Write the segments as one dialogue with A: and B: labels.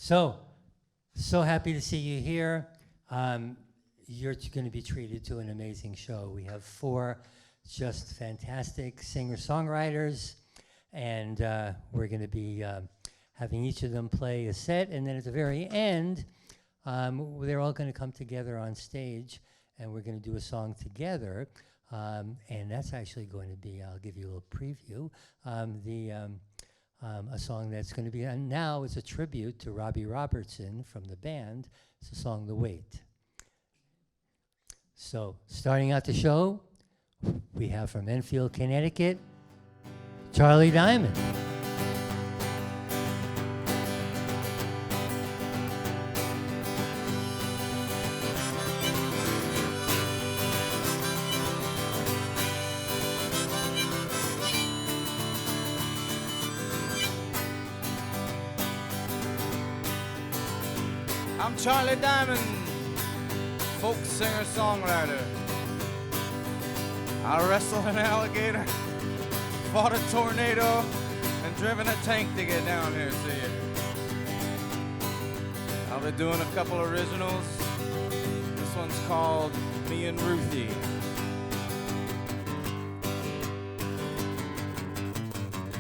A: So happy to see you here. You're going to be treated to an amazing show. We have 4 just fantastic singer-songwriters, and we're going to be having each of them play a set, and then at the very end, they're all going to come together on stage, and we're going to do a song together, and that's actually going to be, I'll give you a little preview, a song that's going to be, and now it's a tribute to Robbie Robertson from the band. It's the song The Wait. So, starting out the show, we have from Enfield, Connecticut, Charlie Diamond.
B: I'm Charlie Diamond, folk singer-songwriter. I wrestled an alligator, fought a tornado, and driven a tank to get down here to see you. I'll be doing a couple originals. This one's called Me and Ruthie.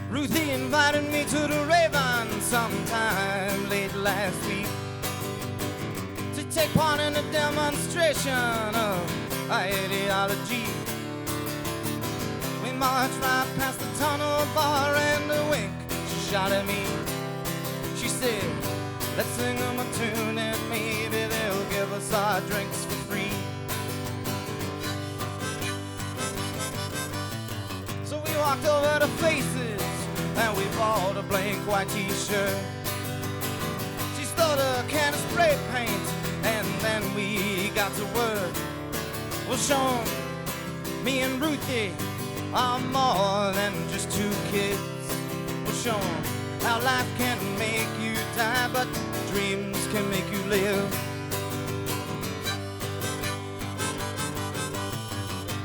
B: Ruthie invited me to the Raven sometime late last week to take part in a demonstration of ideology. We marched right past the tunnel bar and a wink she shot at me. She said, let's sing them a tune and maybe they'll give us our drinks for free. So we walked over to Faces and we bought a blank white t-shirt. She stole a can of spray paint and then we got to work. Well, Sean, me and Ruthie are more than just 2 kids. Well, Sean, how life can make you die, but dreams can make you live.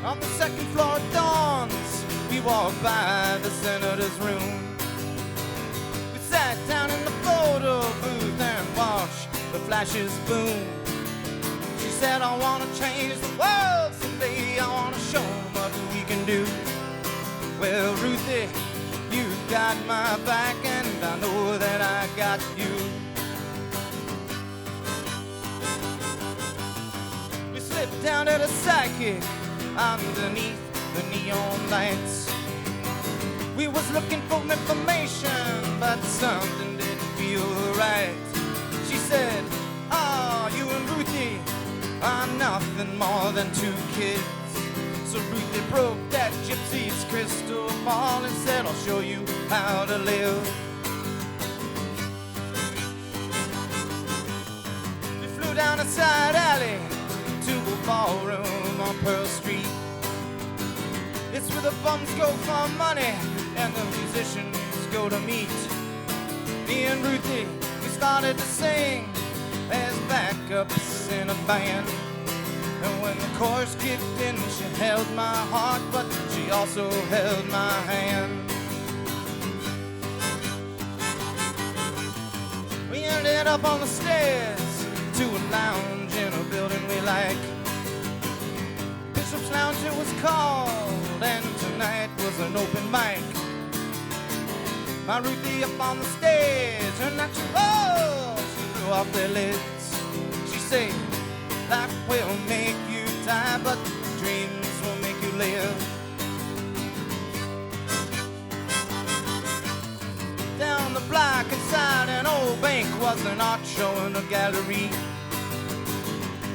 B: On the 2nd floor at Dawn's, we walked by the senator's room. We sat down in the photo booth and watched the flashes boom. She said, I want to change the world someday. I want to show 'em what we can do. Well, Ruthie, you got my back and I know that I got you. We slipped down to the psychic underneath the neon lights. We was looking for information, but something didn't feel right. She said, oh, you and Ruthie are nothing more than 2 kids. So Ruthie broke that gypsy's crystal ball and said, I'll show you how to live. We flew down a side alley to a ballroom on Pearl Street. It's where the bums go for money and the musicians go to meet. Me and Ruthie, we started to sing as backups in a band. And when the chorus kicked in, she held my heart, but she also held my hand. We ended up on the stairs to a lounge in a building we like. Bishop's Lounge it was called, and tonight was an open mic. My Ruthie up on the stage, her natural, she threw off their lids. She said, life will make you die, but dreams will make you live. Down the block inside an old bank was an art show in a gallery.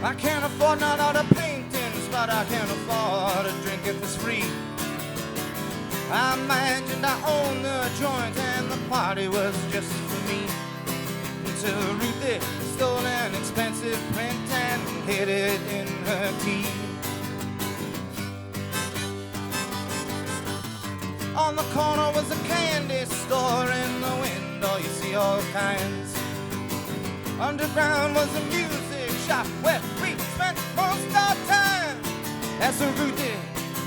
B: I can't afford not all the paintings, but I can afford a drink if it's free. I imagined I owned the joint and the party was just for me. Until Ruthie stole an expensive print and hid it in her tea. On the corner was a candy store, in the window you see all kinds. Underground was a music shop where we spent most our time. As Ruthie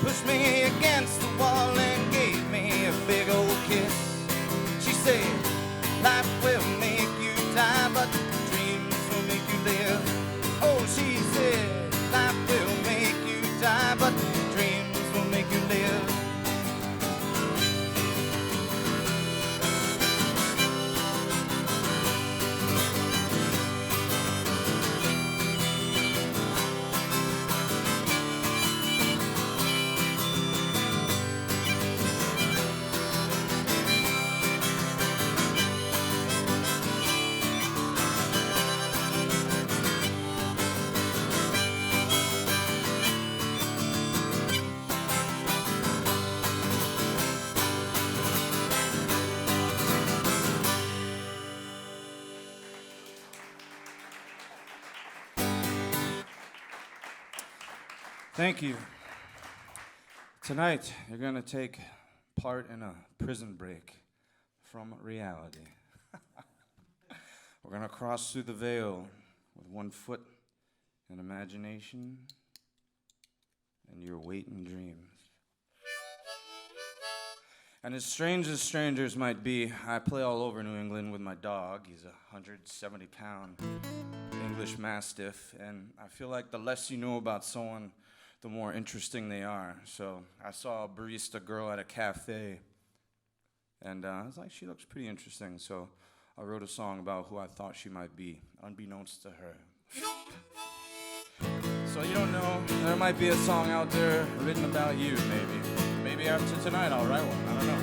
B: pushed me against the wall and gave me a big old kiss. She said, life will make you die, but Thank you. Tonight, you're going to take part in a prison break from reality. We're going to cross through the veil with one foot in imagination and your waiting dreams. And as strange as strangers might be, I play all over New England with my dog. He's a 170-pound English Mastiff, and I feel like the less you know about someone, the more interesting they are. So I saw a barista girl at a cafe, and I was like, she looks pretty interesting. So I wrote a song about who I thought she might be, unbeknownst to her. So you don't know, there might be a song out there written about you, maybe. Maybe after tonight I'll write one, I don't know.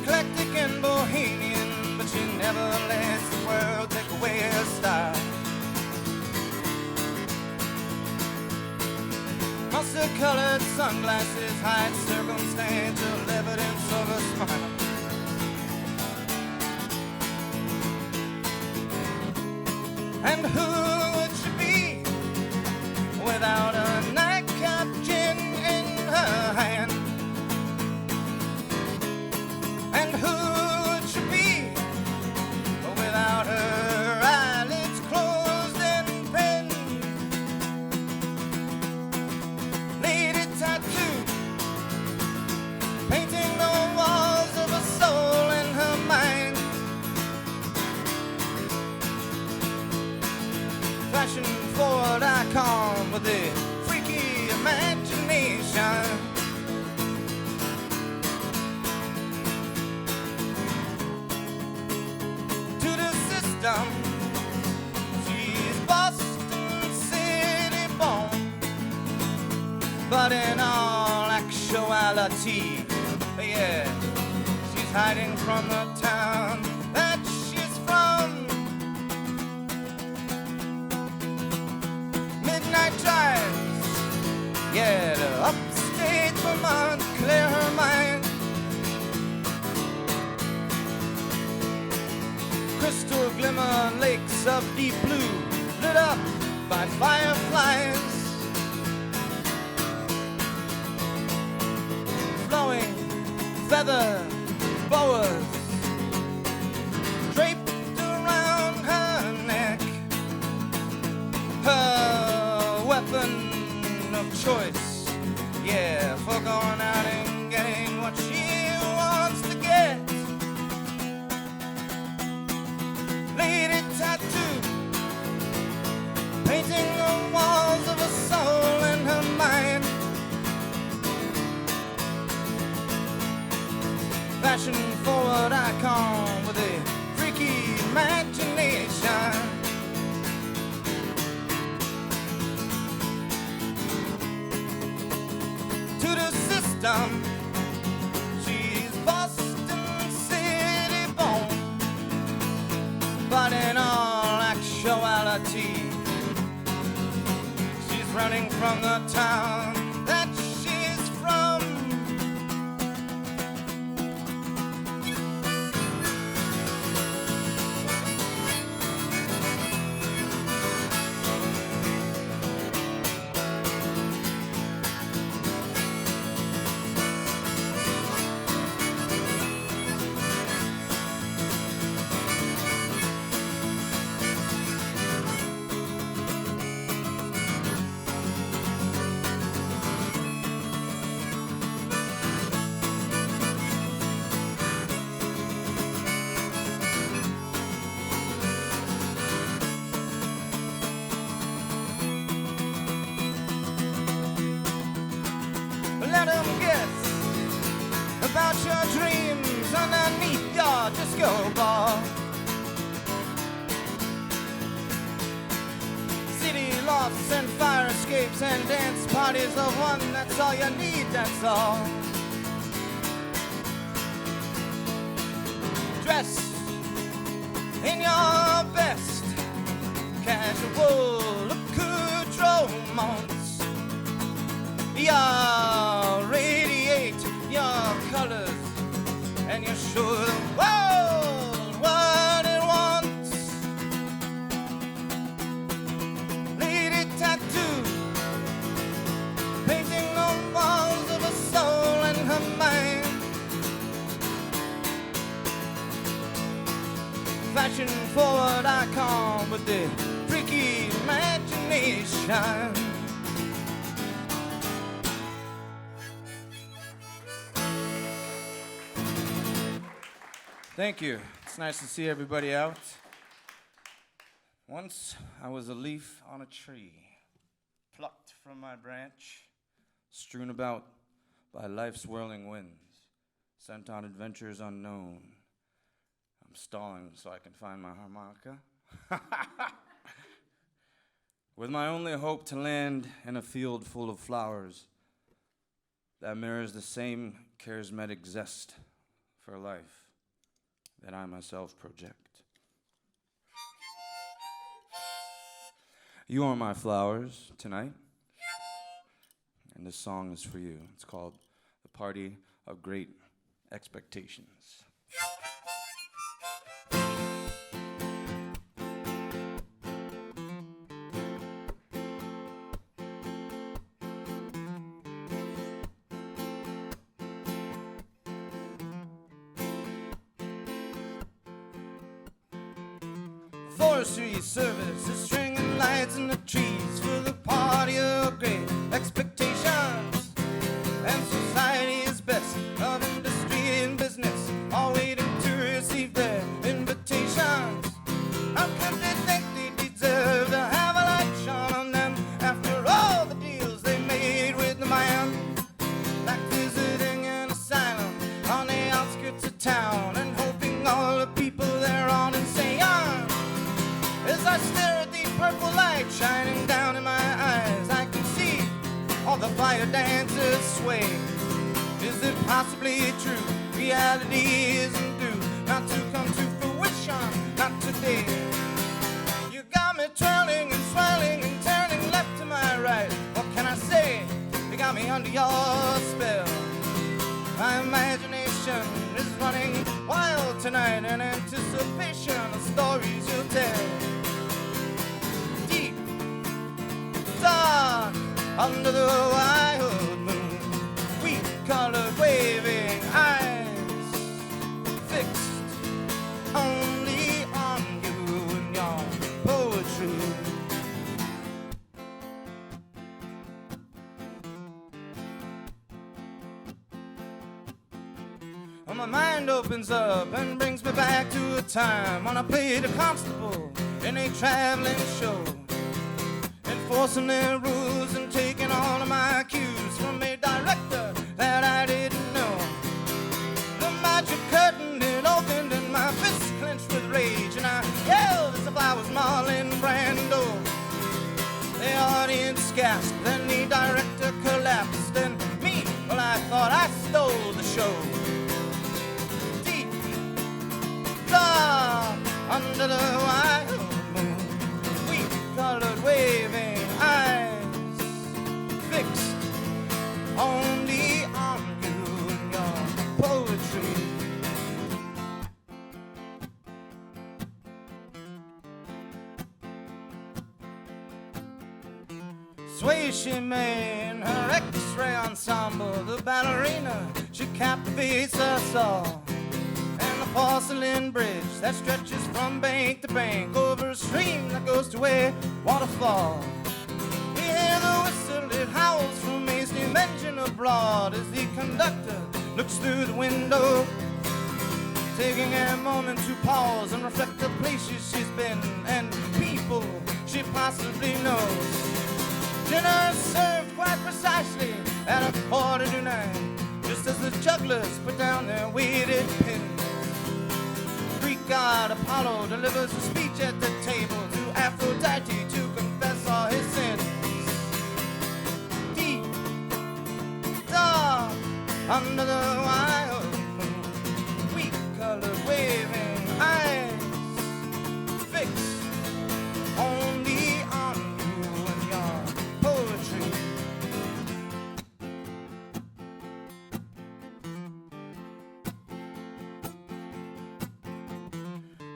B: Eclectic and bohemian, but she never lets the world take away her style. Mustard-colored sunglasses hide circumstantial evidence of a smile. And who would she be without a nightcap gin in her hand? And who would she be without her eyelids closed and pen? Lady tattoo, painting the walls of a soul in her mind. Fashion forward icon with a freaky imagination. She's Boston City born, but in all actuality, yeah, she's hiding from the town that she's from. Midnight drives, yeah, to upstate Vermont, clear her mind. Crystal glimmer lakes of deep blue, lit up by fireflies. Flowing feather boas draped around her neck. Her weapon of choice, yeah, for going out and getting what she wants to get. Lady tattoo, painting the walls of a soul in her mind. Fashion forward icon with a freaky imagination. To the system, she's Boston City born, but in all actuality, she's running from the town that she's from. Let them guess about your dreams underneath your disco ball. City lofts and fire escapes and dance parties of one. That's all you need, that's all. Dressed in your best casual accoutrements. You radiate your colors and your show the world what it wants. Lady tattoo, painting on walls of her soul and her mind. Fashion forward icon with the freaky imagination. Thank you. It's nice to see everybody out. Once I was a leaf on a tree, plucked from my branch, strewn about by life's whirling winds, sent on adventures unknown. I'm stalling so I can find my harmonica. With my only hope to land in a field full of flowers that mirrors the same charismatic zest for life that I myself project. You are my flowers tonight, and this song is for you. It's called The Party of Great Expectations. Forestry service is stringing lights in the trees for the party of great expectations. And society is best of industry and business, all waiting to receive their invitations. How could they think they deserve to have a light shone on them after all the deals they made with the man? Like visiting an asylum on the outskirts of town and hoping all the people there are insane. As I stare at the purple light shining down in my eyes, I can see all the fire dancers sway. Is it possibly true? Reality isn't due, not to come to fruition, not today. You got me twirling and swirling and turning left to my right. What can I say? You got me under your spell. My imagination is running wild tonight in anticipation of stories you'll tell. Deep, dark, under the wild moon, wheat-colored waving eyes, fixed only on you and your poetry. My mind opens up and brings me back to a time when I played a constable in a traveling show, enforcing their rules and taking all of my cues from a director that I didn't know. The magic curtain it opened and my fists clenched with rage, and I yelled as if I was Marlon Brando. The audience gasped, then the director collapsed, and me, well, I thought I stole the show. Under the wild moon, wheat-colored waving eyes, fixed only on you and your poetry. Sway she may in her X-ray ensemble, the ballerina, she captivates us all. Porcelain bridge that stretches from bank to bank over a stream that goes to a waterfall. We hear the whistle, it howls from a steam engine abroad as the conductor looks through the window, taking a moment to pause and reflect the places she's been and people she possibly knows. Dinner is served quite precisely at 9:15, just as the jugglers put down their weighted pins. Greek god Apollo delivers a speech at the table to Aphrodite to confess all his sins. Deep, dark, under the wild moon, wheat-colored waving eyes, fixed only on you and your poetry.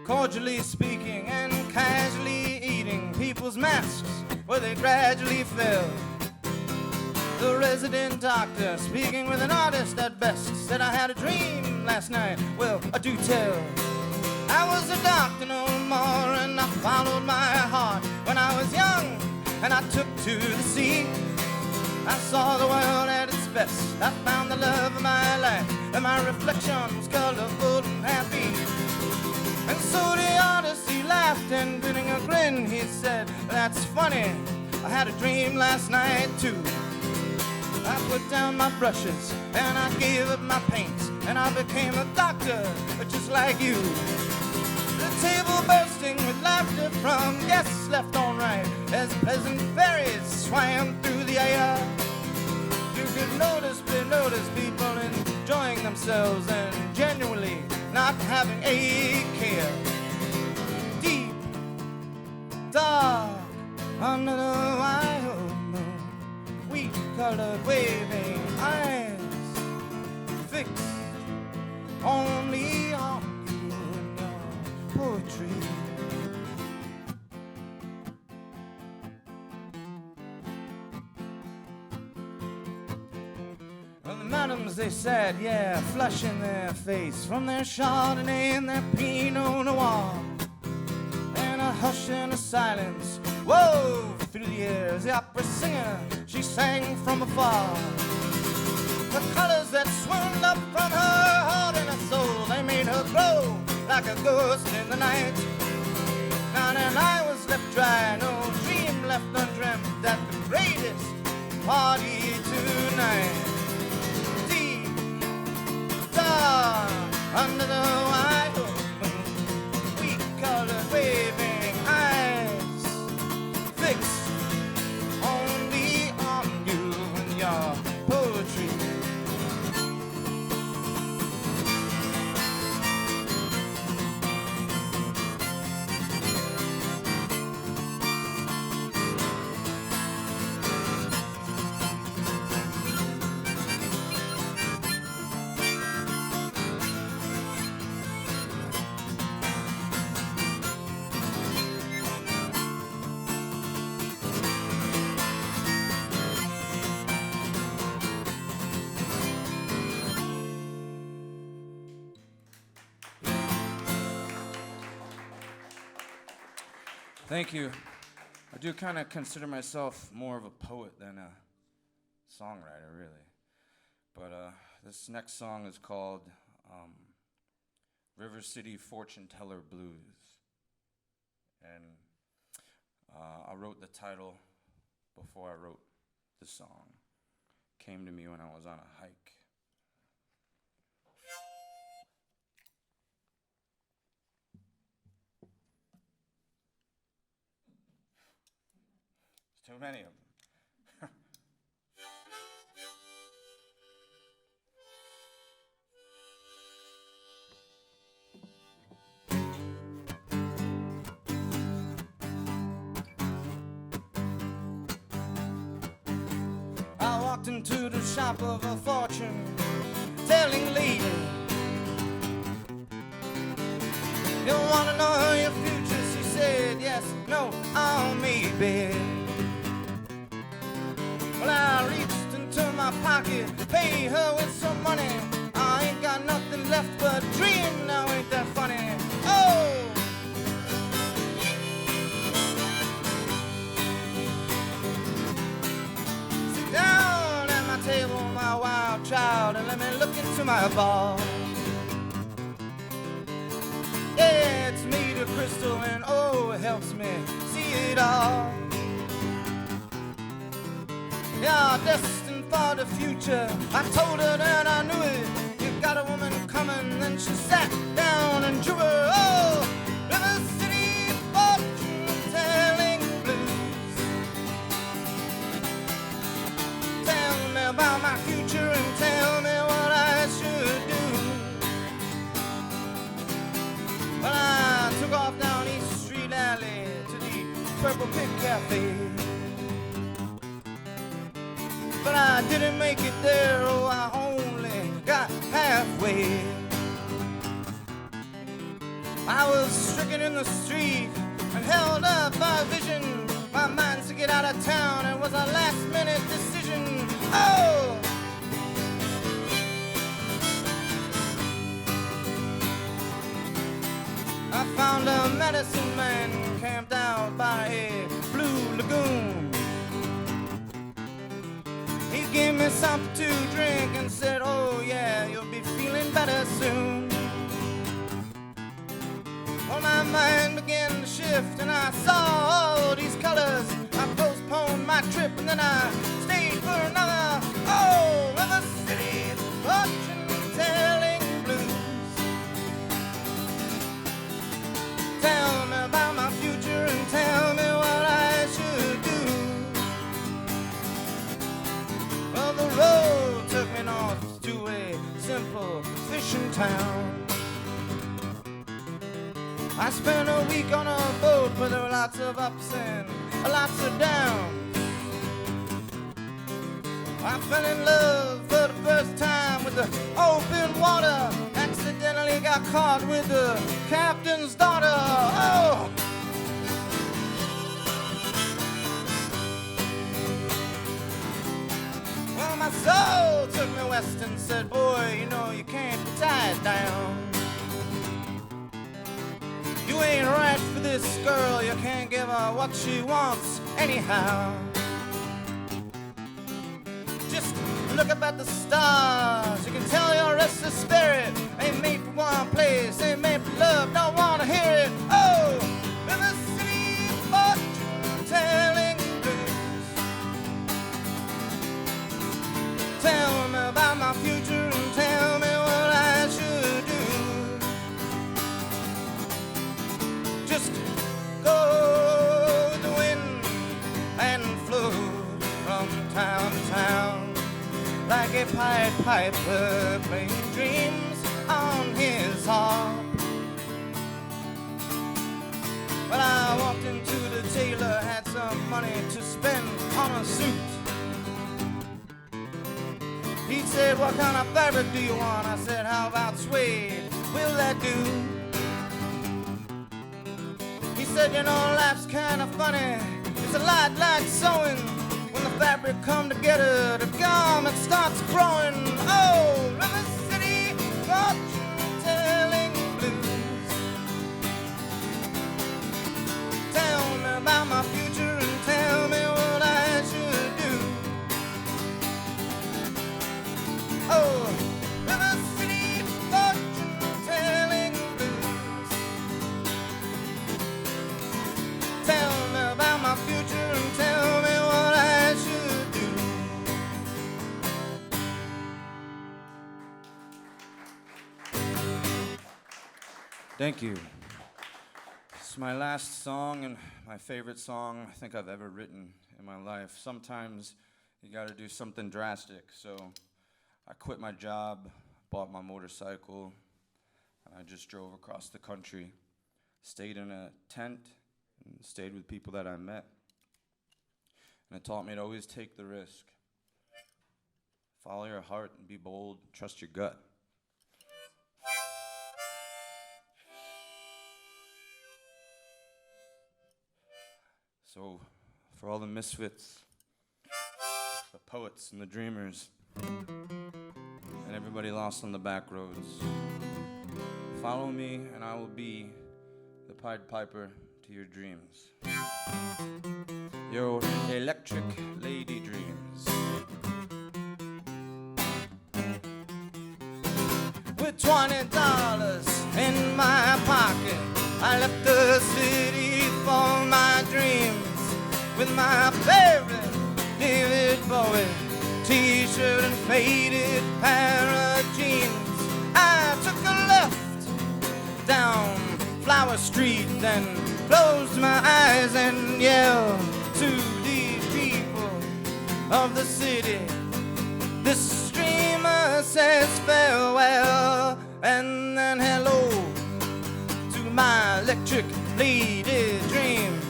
B: cordially speaking and casually eating people's masks where they gradually fell. The resident doctor, speaking with an artist at best, said I had a dream last night. Well, I do tell. I was a doctor no more, and I followed my heart when I was young, and I took to the sea. I saw the world at its best. I found the love of my life, and my reflection was colorful and happy. And so the artist, he laughed, and grinning a grin, he said, that's funny, I had a dream last night too. I put down my brushes, and I gave up my paints, and I became a doctor, just like you. The table bursting with laughter from guests left on right, as pleasant fairies swam through the air. You could notice people enjoying themselves and genuinely not having a care. Deep, dark, under the wild moon, wheat-colored waving eyes fixed only on you and your poetry. Well, the madams, they said, yeah, flushing their face from their Chardonnay and their Pinot Noir. And a hush and a silence, whoa, through the years. The opera singer, she sang from afar. The colors that swirled up from her heart and her soul, they made her glow like a ghost in the night. Now then I was left dry, no dream left undreamt at the greatest party tonight. Deep, dark, under the wide moon, wheat-colored waving eyes fixed only on you and your poetry. Thank you. I do kind of consider myself more of a poet than a songwriter, really. But this next song is called River City Fortune Teller Blues. And I wrote the title before I wrote the song. It came to me when I was on a hike. Too many of them. I walked into the shop of a fortune-telling lady. You wanna know your future? She said yes, no, oh, maybe. Well, I reached into my pocket, pay her with some money. I ain't got nothing left but a dream now, ain't that funny? Oh! Sit down at my table, my wild child, and let me look into my ball. Yeah, it's made of crystal, and oh, it helps me see it all. Yeah, destined for the future. I told her that I knew it. You got a woman coming, then she sat down and drew her. Oh, River City fortune-telling blues. Tell me about my future and tell me what I should do. Well, I took off down East Street Alley to the Purple Pig Cafe. But I didn't make it there, oh, I only got halfway. I was stricken in the street and held up by vision. My mind's to get out of town. It was a last-minute decision. Oh! I found a medicine man camped out by a blue lagoon. He gave me something to drink and said, oh yeah, you'll be feeling better soon. Well, my mind began to shift and I saw all these colors. I postponed my trip and then I stayed for another. Oh, River City, fortune-telling blues. Tell me about my future and tell me what I should do. Well, the road took me north to a simple fishing town. I spent a week on a boat where there were lots of ups and lots of downs. I fell in love for the first time with the open water. Accidentally got caught with the captain's daughter. Oh! Well, my soul took me west and said, boy, you know you can't be tied down. You ain't right for this girl, you can't give her what she wants anyhow. Just look up at the stars, you can tell your restless spirit ain't made for one place, ain't made for love, don't wanna hear it. Oh, River City, fortune-telling blues. Tell me about my future and tell me what I should do. Just go with the wind and float from town to town like a Pied Piper playing dreams on his harp. Well, I walked into the tailor, had some money to spend on a suit. He said, what kind of fabric do you want? I said, how about suede? Will that do? He said, you know, life's kind of funny. It's a lot like sewing. When the fabric come together, the garment starts growing. Oh, River City, fortune-telling blues. Tell me about my future and tell me what I should do. Oh, River City, fortune-telling blues. Tell me about my future and tell me what I should do. Thank you. This is my last song and my favorite song I think I've ever written in my life. Sometimes you gotta do something drastic, so I quit my job, bought my motorcycle, and I just drove across the country, stayed in a tent, and stayed with people that I met. And it taught me to always take the risk. Follow your heart and be bold, trust your gut. So, for all the misfits, the poets and the dreamers, and everybody lost on the back roads, follow me and I will be the Pied Piper to your dreams. Your electric lady dreams. With $20 in my pocket, I left the city for my dreams. With my favorite David Bowie t-shirt and faded pair of jeans, I took a left down Flower Street, then closed my eyes and yelled to the people of the city. This dreamer says farewell and then hello to my electric lady dreams.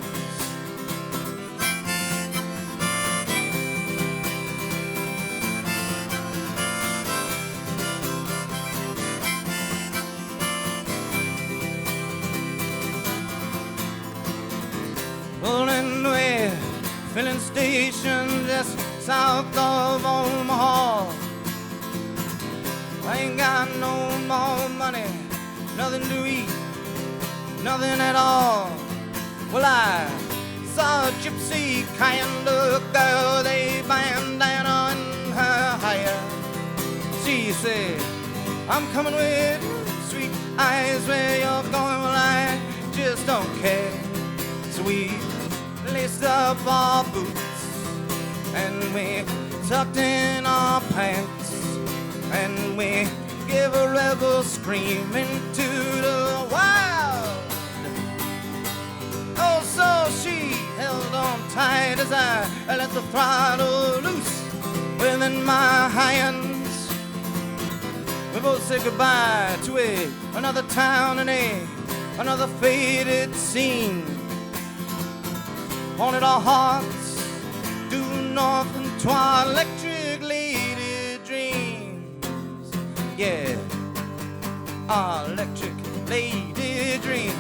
B: station just south of Omaha. I ain't got no more money, nothing to eat, nothing at all. Well, I saw a gypsy kind of girl, they bandana in her hair. She said, I'm coming with sweet eyes, where you're going, well, I just don't care. So we laced up our boots and we tucked in our pants and we gave a rebel scream into the wild. Oh, so she held on tight as I let the throttle loose within my hands. We both said goodbye to another town and another faded scene. Wanted our hearts due north into our electric lady dreams. Yeah, our electric lady dreams.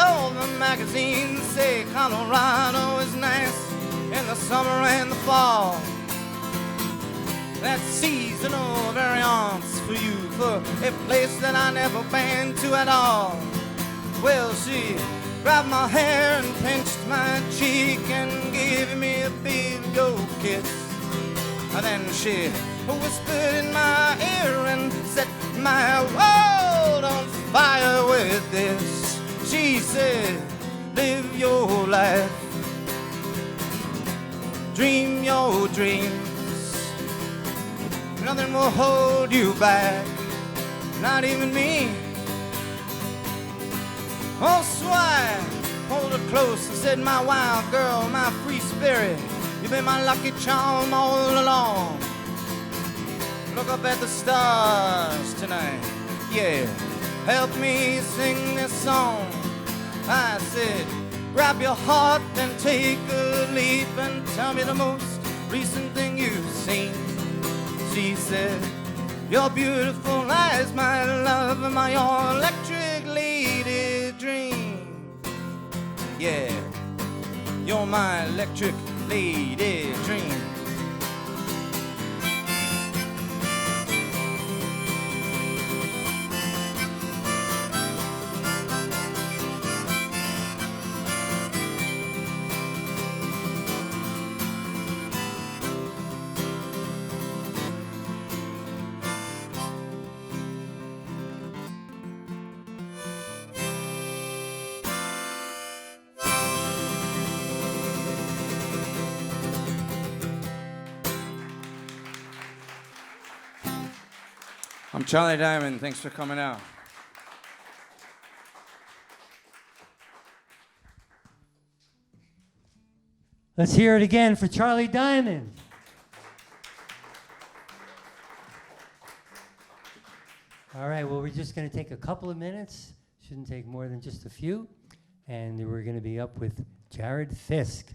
B: Oh, the magazines say Colorado is nice in the summer and the fall. That's seasonal variance for you, for a place that I never been to at all. Well, she grabbed my hair and pinched my cheek and gave me a big gold kiss. And then she whispered in my ear and set my world on fire with this. She said, live your life, dream your dreams, nothing will hold you back, not even me. Oh, so I pulled her close and said, my wild girl, my free spirit, you've been my lucky charm all along. Look up at the stars tonight, yeah, help me sing this song. I said, grab your heart and take a leap and tell me the most recent thing you've seen. She said, you're beautiful as my love and my electric lady dream. Yeah, you're my electric lady dream. I'm Charlie Diamond. Thanks for coming out.
A: Let's hear it again for Charlie Diamond. All right, well, we're just going to take a couple of minutes. Shouldn't take more than just a few. And we're going to be up with Jared Fisk.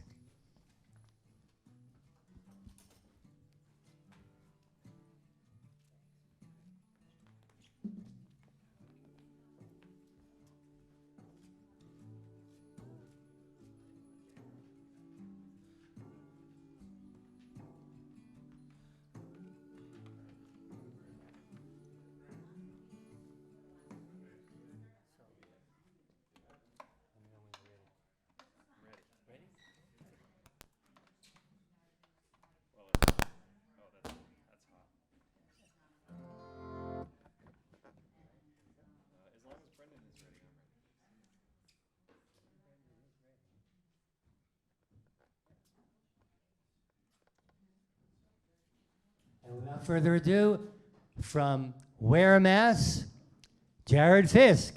A: And without further ado, from Ware, Mass., Jared Fisk.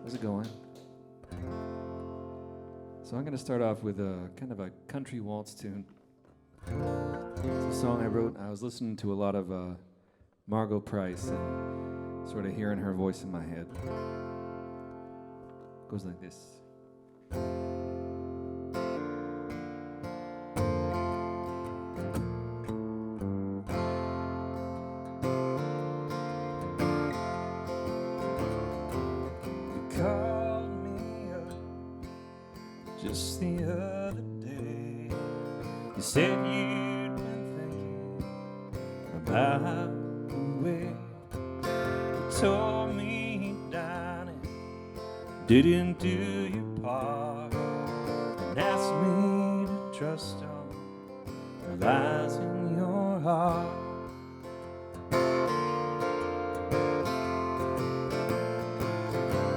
C: How's it going? So I'm going to start off with a kind of a country waltz tune. It's a song I wrote. I was listening to a lot of Margot Price and sort of hearing her voice in my head. It goes like this. Just the other day, you said you'd been thinking about the way you told me, darling, didn't do your part, and asked me to trust on the lies in your heart.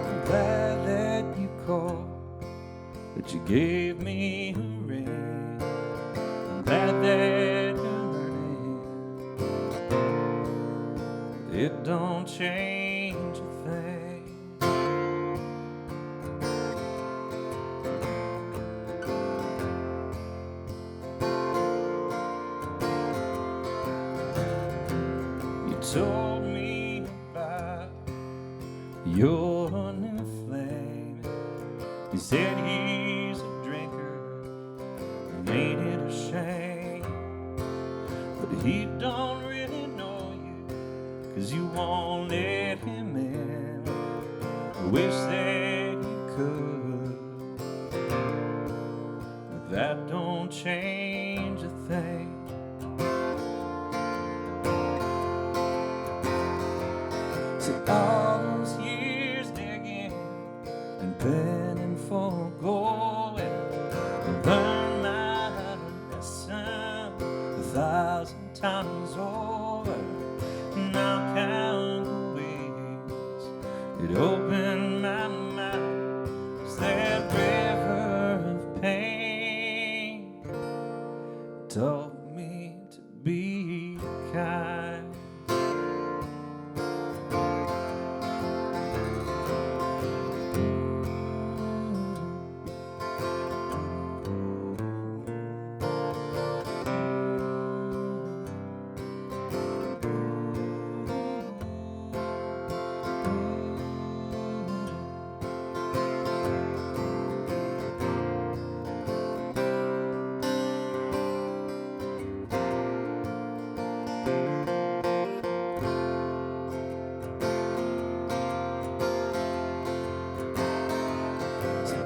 C: I'm glad that you called, that you gave me a ring. I'm glad that you're learning it don't change a thing. You told me about your new flame. You said he's a drinker and ain't it a shame, but he don't really know you, 'cause you won't let him in. I wish that you could, but that don't change a thing. See, all those years digging and penning for gold, and learned my lesson 1,000 times over. Now count the ways it opened my mouth. It's that river of pain taught me to be kind.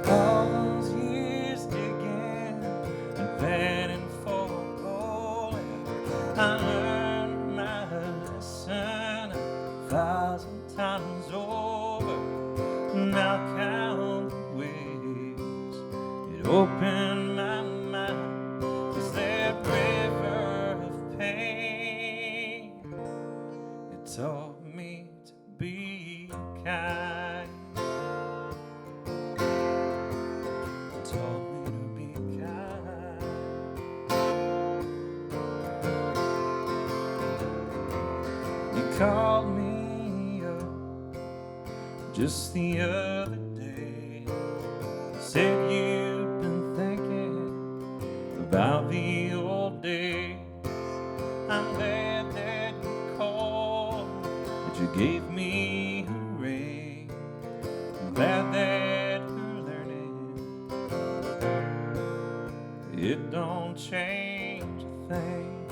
C: All those years digging and panning for gold, I learned my lesson 1,000 times over. Now count the ways it opened my mouth. Is that river of pain? It taught me to be kind. Taught me to be kind. You called me up just the other day, said you'd been thinking about the old days. I'm glad that you called, that you gave me a ring. I'm glad that you're learning it don't change a thing.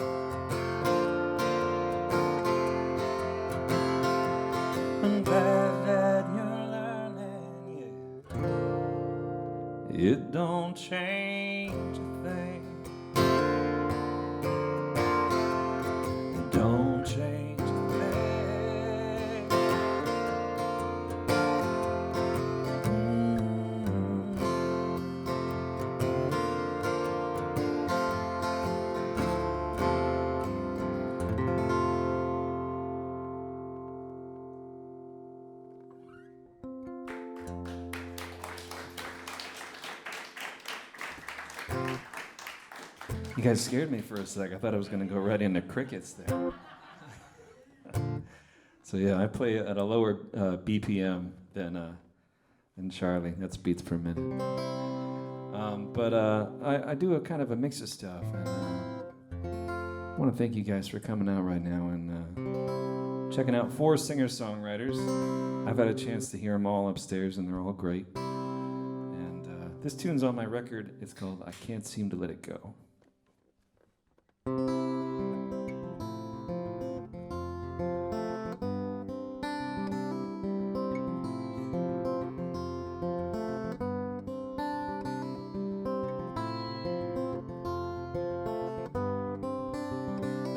C: I'm glad that you're learning, yeah, it don't change a thing. It don't change a thing. You guys scared me for a sec. I thought I was going to go right into crickets there. So yeah, I play at a lower BPM than Charlie. That's beats per minute. But I do a kind of a mix of stuff. And I want to thank you guys for coming out right now and checking out 4 singer-songwriters. I've had a chance to hear them all upstairs, and they're all great. And this tune's on my record. It's called I Can't Seem to Let It Go.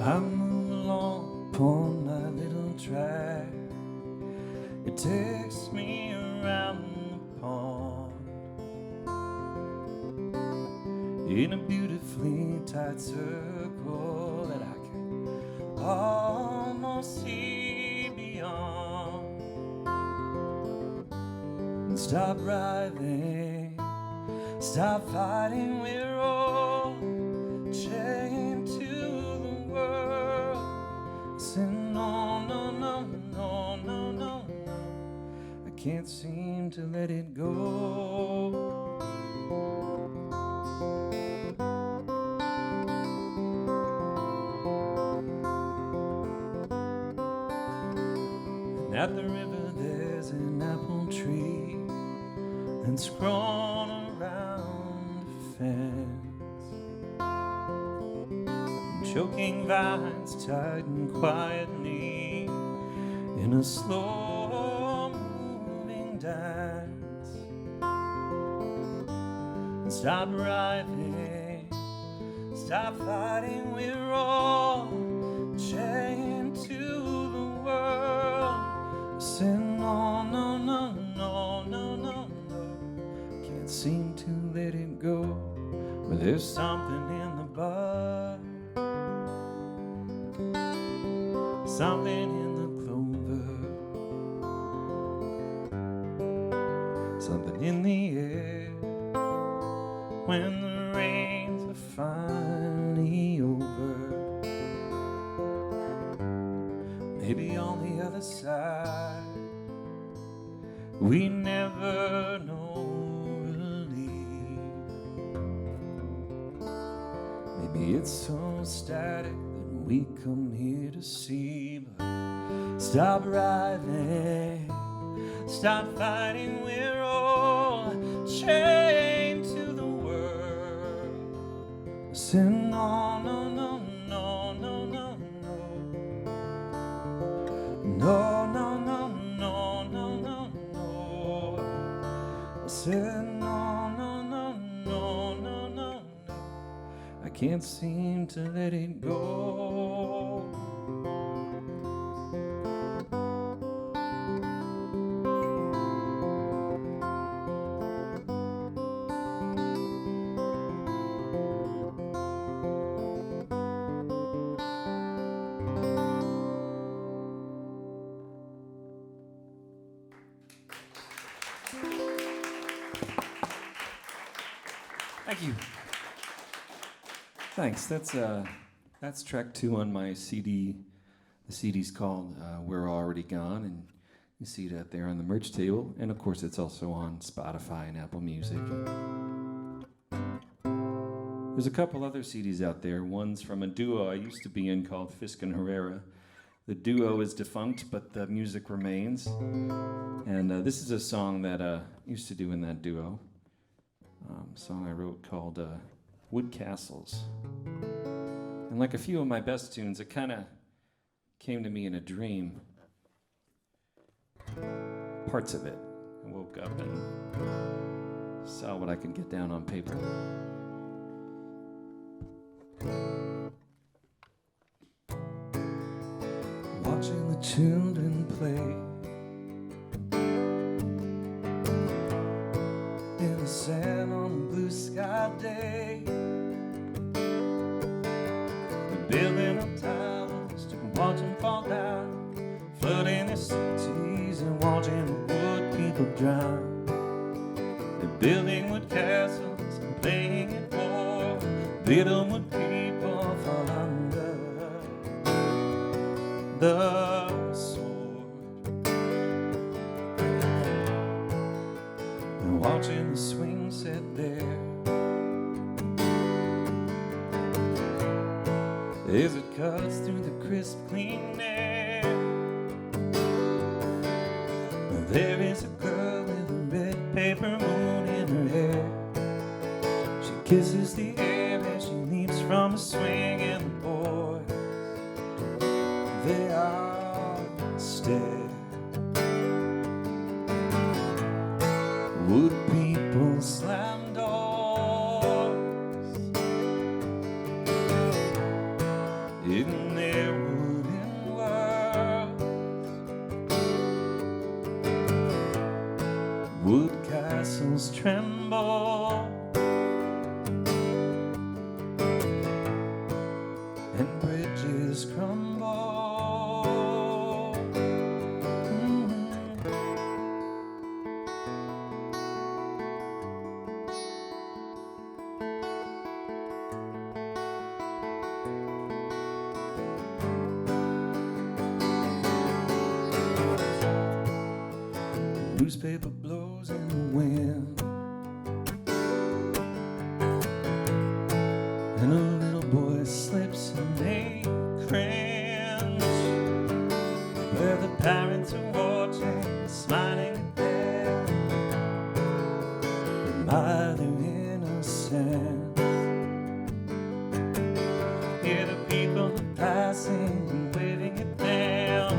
C: I move along upon my little track. It takes me around the pond in a beautifully tight circle that I can almost see beyond. And stop writhing, stop fighting, we're all chained to the world. Say no, no, no, no, no, no, no. I can't seem to let it go. And at the river there's an apple tree that's grown around a fence. And choking vines tighten quietly in a slow moving dance. And stop writhing, stop fighting, we're all chained to the world. Say no, no, no, no, no, no, no. Can't seem to let it go. But there's something in the bud, something in the clover, something in the air when the rains are finally over. Maybe on the other side we never know relief. Maybe it's so static that we come here to see. But stop writhing, stop fighting, we're all chained to the world. Say no, no, no, no, no, no, no. No, no, no, no, no, no, no. I said no, no, no, no, no, no, no. I can't seem to let it go. Thank you. Thanks. That's track 2 on my CD. The CD's called We're Already Gone, and you see that there on the merch table. And of course, it's also on Spotify and Apple Music. There's a couple other CDs out there. One's from a duo I used to be in called Fisk and Herrera. The duo is defunct, but the music remains. And this is a song that I used to do in that duo. Song I wrote called Wood Castles. And like a few of my best tunes, it kind of came to me in a dream. Parts of it. I woke up and saw what I could get down on paper. Watching the children play in the sand on a blue sky day. They're building up towers to watch them fall down, flooding the cities and watching the wood people drown. They're building wood castles and playing at war. Little wood people fall under the sword. And watching the swing set there as it cuts through the crisp clean air. There is a girl with a red paper moon in her hair. She kisses the air as she leaps from a swing, and the boys, they all stare. Wood people slam doors in bridges crumble. Newspaper blows in the wind, and a little boy slips in a cringe, where the parents are watching, smiling at them, admire their innocence. Hear the people are passing and waving at them.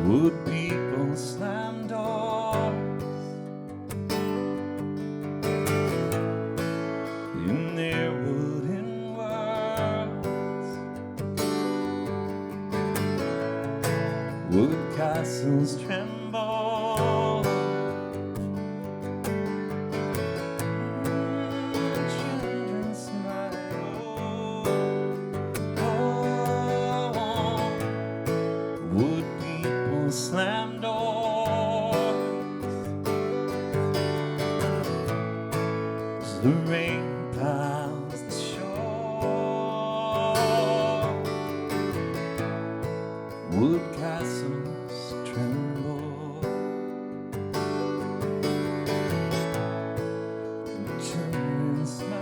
C: Would people slam doors in their wooden worlds? Would castles tremble? Children smile. Would slam doors as the rain pounds the shore? Would castles tremble? And children smile.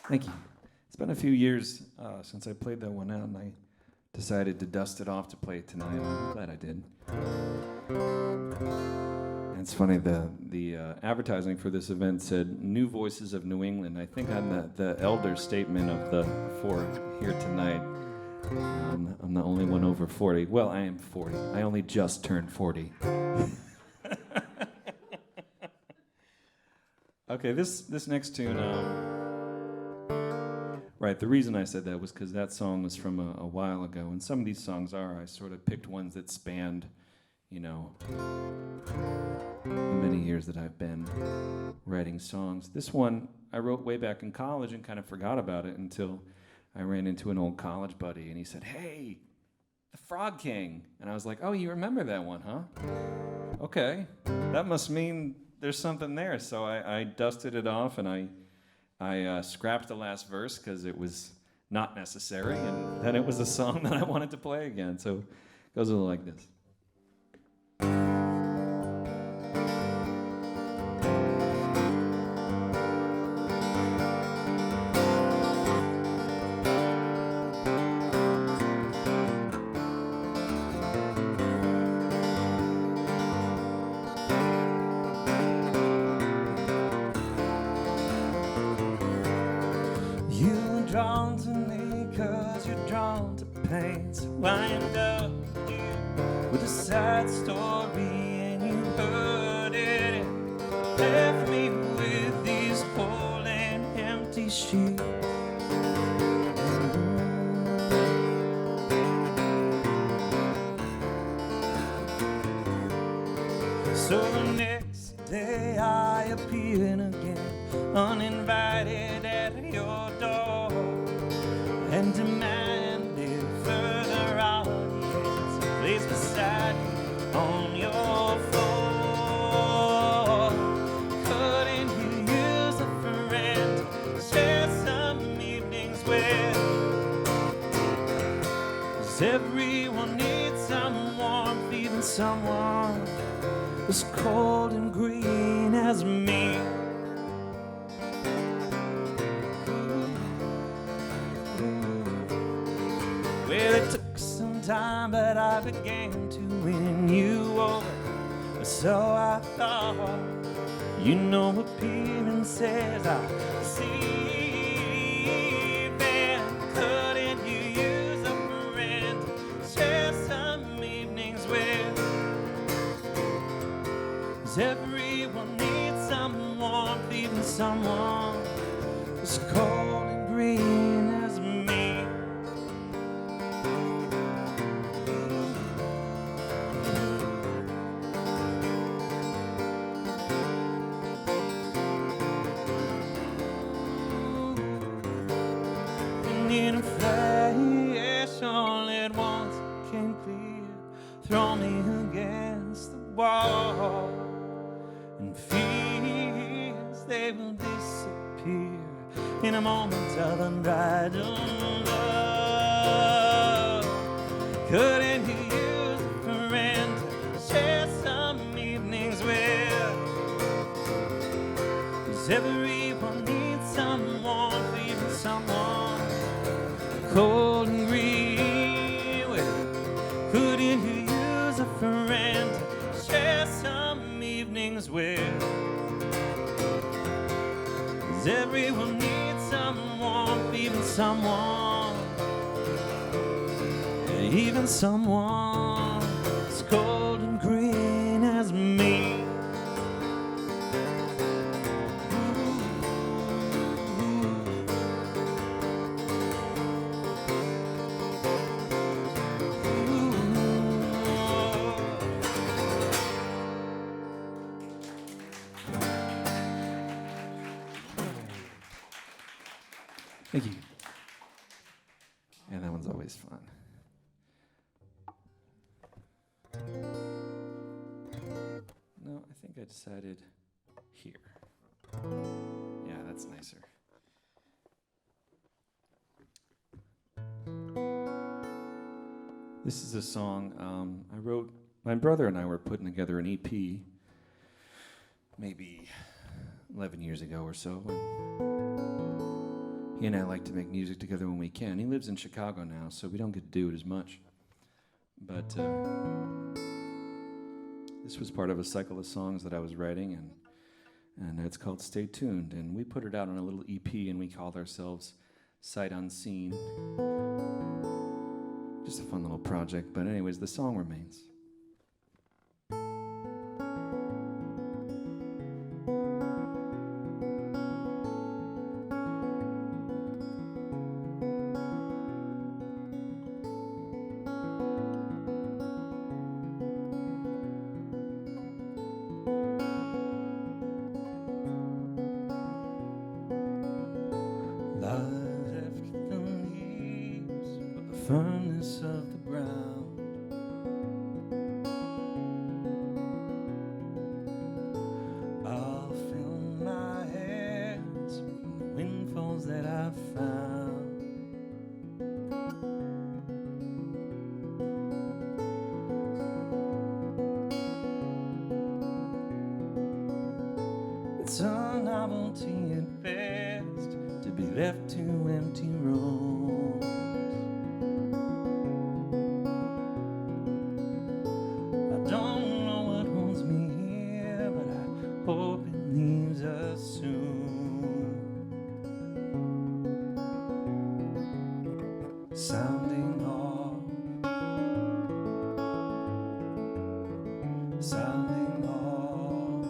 C: Thank you. It's been a few years since I played that one out, and I decided to dust it off to play it tonight. I'm glad I did. And it's funny, the advertising for this event said New Voices of New England. I think I'm the elder statement of the four here tonight. I'm the only one over 40. Well, I am 40. I only just turned 40. Okay, this next tune... Right, the reason I said that was because that song was from a while ago, and some of these songs are. I sort of picked ones that spanned, you know, the many years that I've been writing songs. This one I wrote way back in college and kind of forgot about it until I ran into an old college buddy, and he said, "Hey, the Frog King." And I was like, "Oh, you remember that one, huh? Okay, that must mean there's something there." So I dusted it off, and I scrapped the last verse because it was not necessary, and then it was a song that I wanted to play again. So it goes a little like this. Drawn to me 'cause you're drawn to pain. So I end up you with a sad story, and you heard it and left me with these cold and empty sheets. So the next day I appeared again, uninvited at your door, and demanded further audience, a place beside you on your floor. Couldn't you use a friend to share some evenings with? 'Cause everyone needs some warmth, even someone as cold and green as me. Well, it took some time, but I began to win you over. So I thought, you know, appearances are deceiving. Couldn't you use a friend?
B: all at once came clear. Throw me against the wall, and fears they will disappear in a moment of unbridled love. Couldn't you use a friend to share some evenings with? 'Cause everyone needs someone, even someone cold and green with. Couldn't you use a friend to share some evenings with? 'Cause everyone needs someone, even someone, even someone as cold and green as me.
C: Thank you. Yeah, that one's always fun. No, I think I decided here. Yeah, that's nicer. This is a song I wrote. My brother and I were putting together an EP maybe 11 years ago or so. He and I like to make music together when we can. He lives in Chicago now, so we don't get to do it as much. But this was part of a cycle of songs that I was writing, and it's called Stay Tuned. And we put it out on a little EP, and we called ourselves Sight Unseen. Just a fun little project, but anyways, the song remains. Firmness of the ground. I'll fill my hands from the windfalls that I've found. It's a novelty at best to be left to empty rooms. Hope it leaves us soon. Sounding off, sounding off,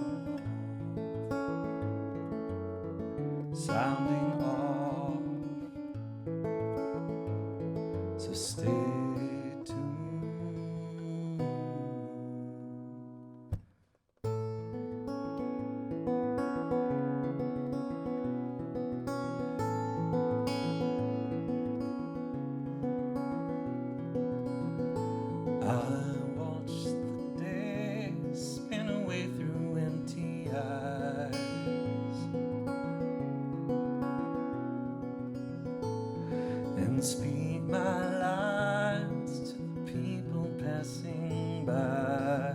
C: sounding off. So stay tuned. I watch the days spin away through empty eyes and speak my lines to the people passing by.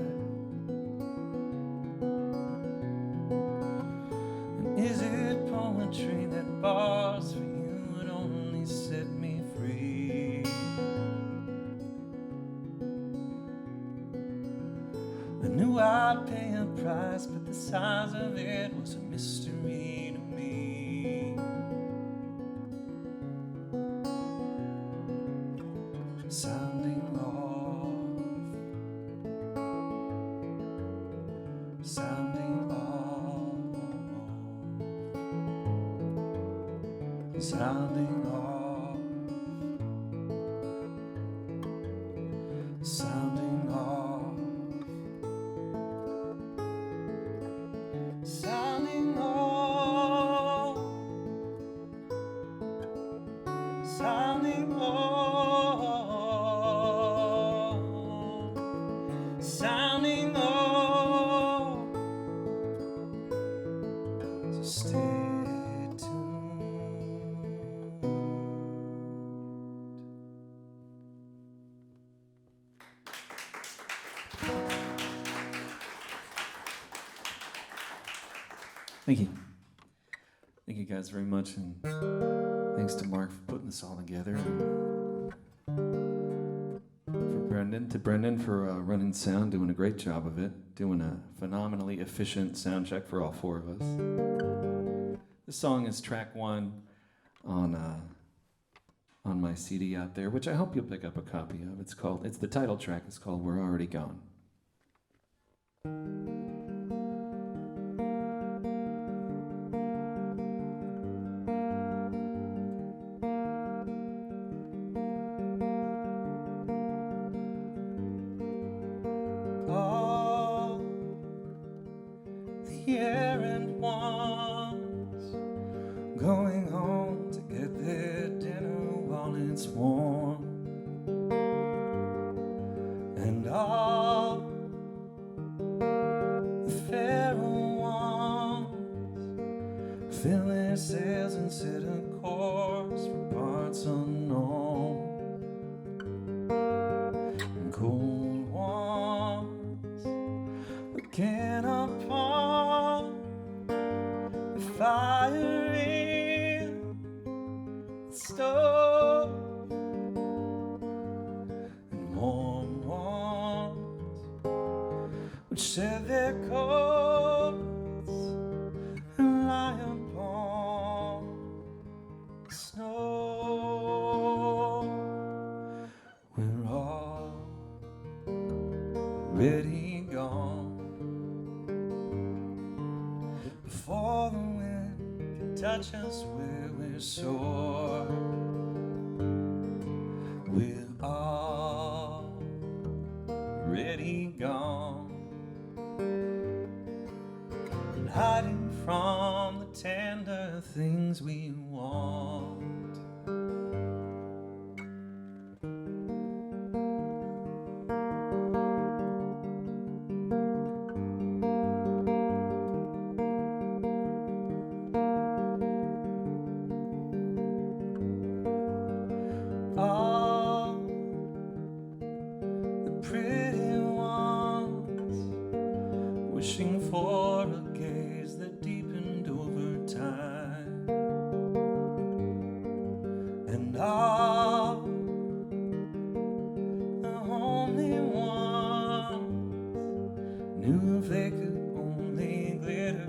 C: And is it poetry that bars for you would only set me free? I knew I'd pay a price, but the size of it was a mystery to me. Sounding off, sounding off, sounding off, sounding off. Sounding off, sounding off. Thank you. Thank you guys very much, and thanks to Mark for putting this all together. And Brendan for running sound, doing a great job of it, doing a phenomenally efficient sound check for all four of us. This song is track 1 on my CD out there, which I hope you'll pick up a copy of. It's the title track. It's called "We're Already Gone."
B: All the errand ones going home to get their dinner while it's warm, and all the feral ones fill their sails and set a course for parts unknown, and cold ones looking upon the fire in the stove, and warm ones would shed their coats and lie upon the snow. We're already gone before the wind can touch us where we're sore. We're already gone, and hiding from the tender things we want. All the pretty ones wishing for a gaze that deepened over time, and all the homely ones knew if they could only glitter,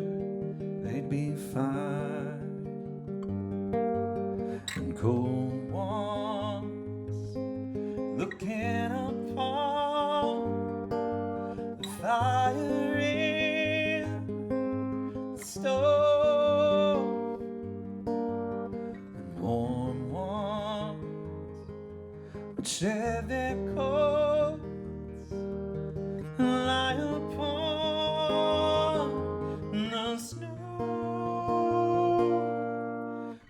B: they'd be fine, and cold ones looking upon the fire in the stove, and warm ones would shed their coats and lie upon the snow.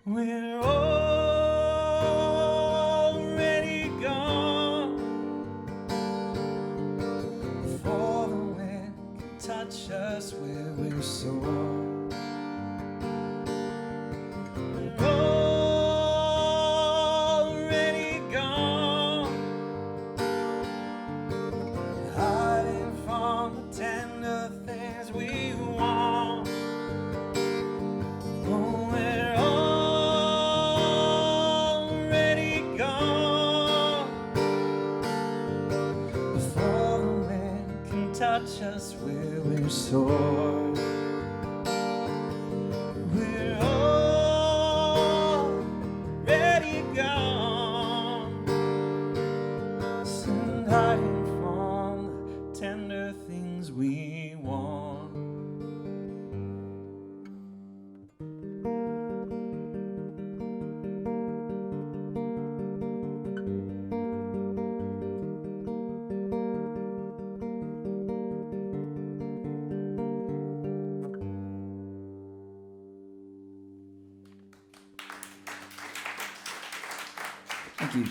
B: We're already gone before the wind can touch us where we're sore. We're already gone, hiding from the tender things we want. Oh, we're already gone before the wind can touch us where we're sore. We're already gone, and hiding from the tender things we want.
C: Thank you.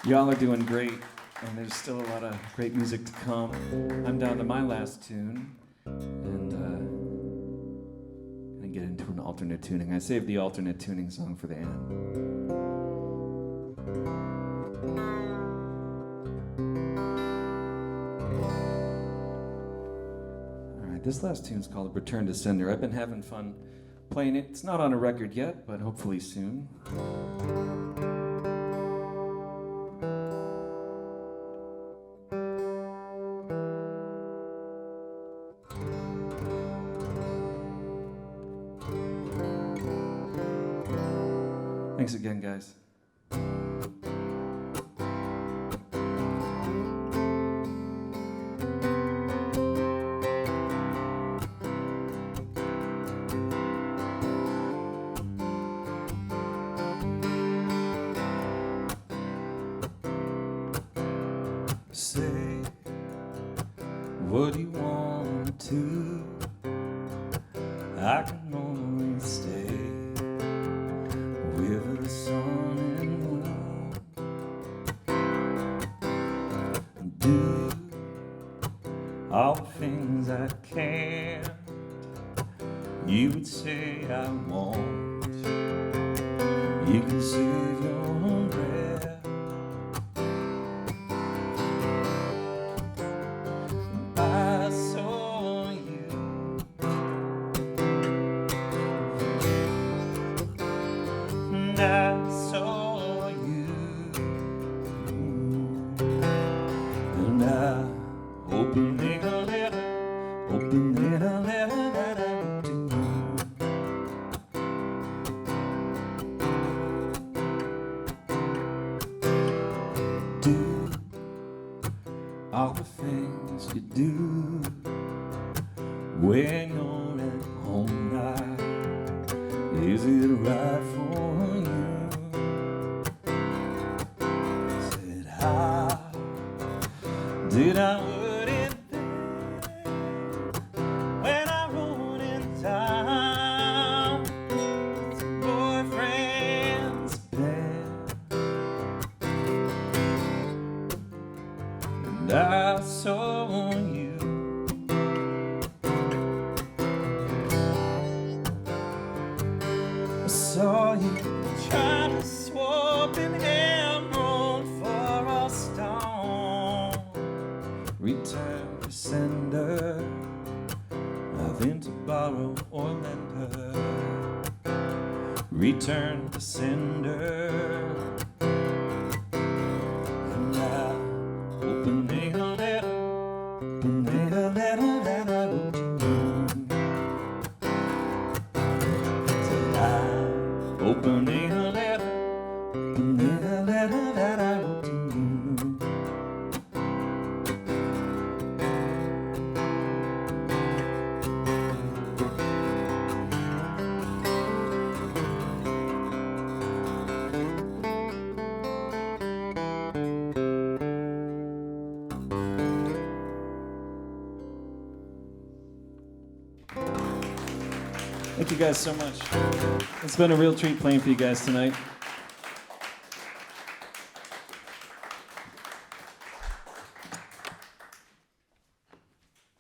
C: Y'all are doing great, and there's still a lot of great music to come. I'm down to my last tune, and gonna get into an alternate tuning. I saved the alternate tuning song for the end. All right, This last tune's called Return to Sender. I've been having fun playing it. It's not on a record yet, but hopefully soon. Thanks again, guys. Say, what do you want to? I can only stay with the sun and moon. Do all the things I can. You would say I won't. You can save your own breath. I saw you. And I saw you. And I opened a letter, opened a letter that I wrote to you. Do all the things you do when you're at home now. Is it right for you? Said, how did I word it then when I wrote in time? It's a boyfriend's pen. And I saw you. I saw you trying to swap an emerald for a stone. Return to sender, nothing to borrow or lend her. Return to sender. And I opened a letter, opened a letter that I wrote to you. Said I opened a letter, opened a letter that I wrote to you. Thank you guys so much. It's been a real treat playing for you guys tonight.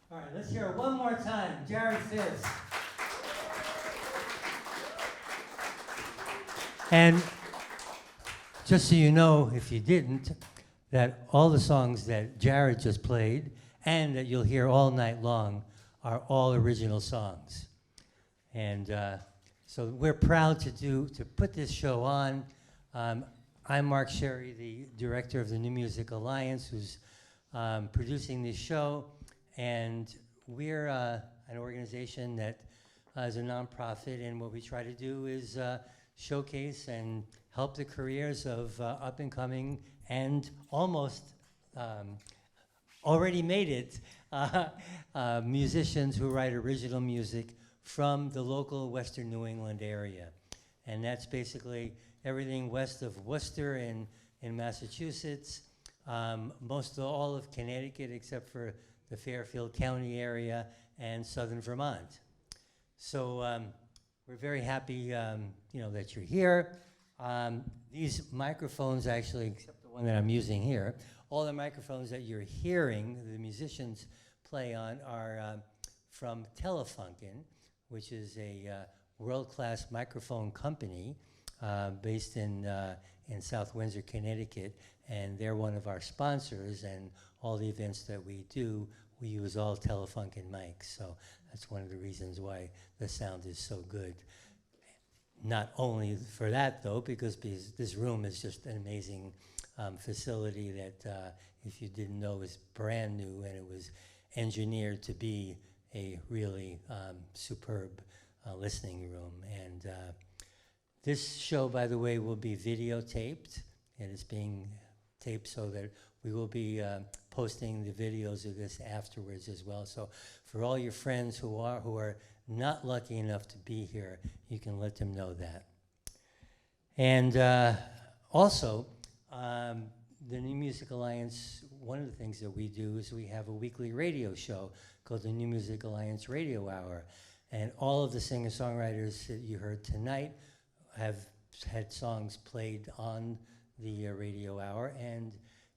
A: All right, let's hear it one more time. Jared Fitz. And just so you know, if you didn't, that all the songs that Jared just played and that you'll hear all night long are all original songs. And so we're proud to put this show on. I'm Mark Sherry, the director of the New Music Alliance, who's producing this show. And we're an organization that is a nonprofit, and what we try to do is showcase and help the careers of up-and-coming and almost already made it musicians who write original music from the local Western New England area. And that's basically everything west of Worcester in Massachusetts, all of Connecticut except for the Fairfield County area and southern Vermont. So we're very happy that you're here. These microphones actually, except the one that I'm using here, all the microphones that you're hearing, the musicians play on, are from Telefunken, which is a world-class microphone company based in South Windsor, Connecticut, and they're one of our sponsors, and all the events that we do we use all Telefunken mics, so that's one of the reasons why the sound is so good. Not only for that, though, because this room is just an amazing facility that, if you didn't know, is brand new, and it was engineered to be a really superb listening room. And this show, by the way, will be videotaped, and it's being taped so that we will be posting the videos of this afterwards as well. So for all your friends who are not lucky enough to be here, you can let them know that. And also, the New Music Alliance, one of the things that we do is we have a weekly radio show called the New Music Alliance Radio Hour. And all of the singer-songwriters that you heard tonight have had songs played on the radio hour, and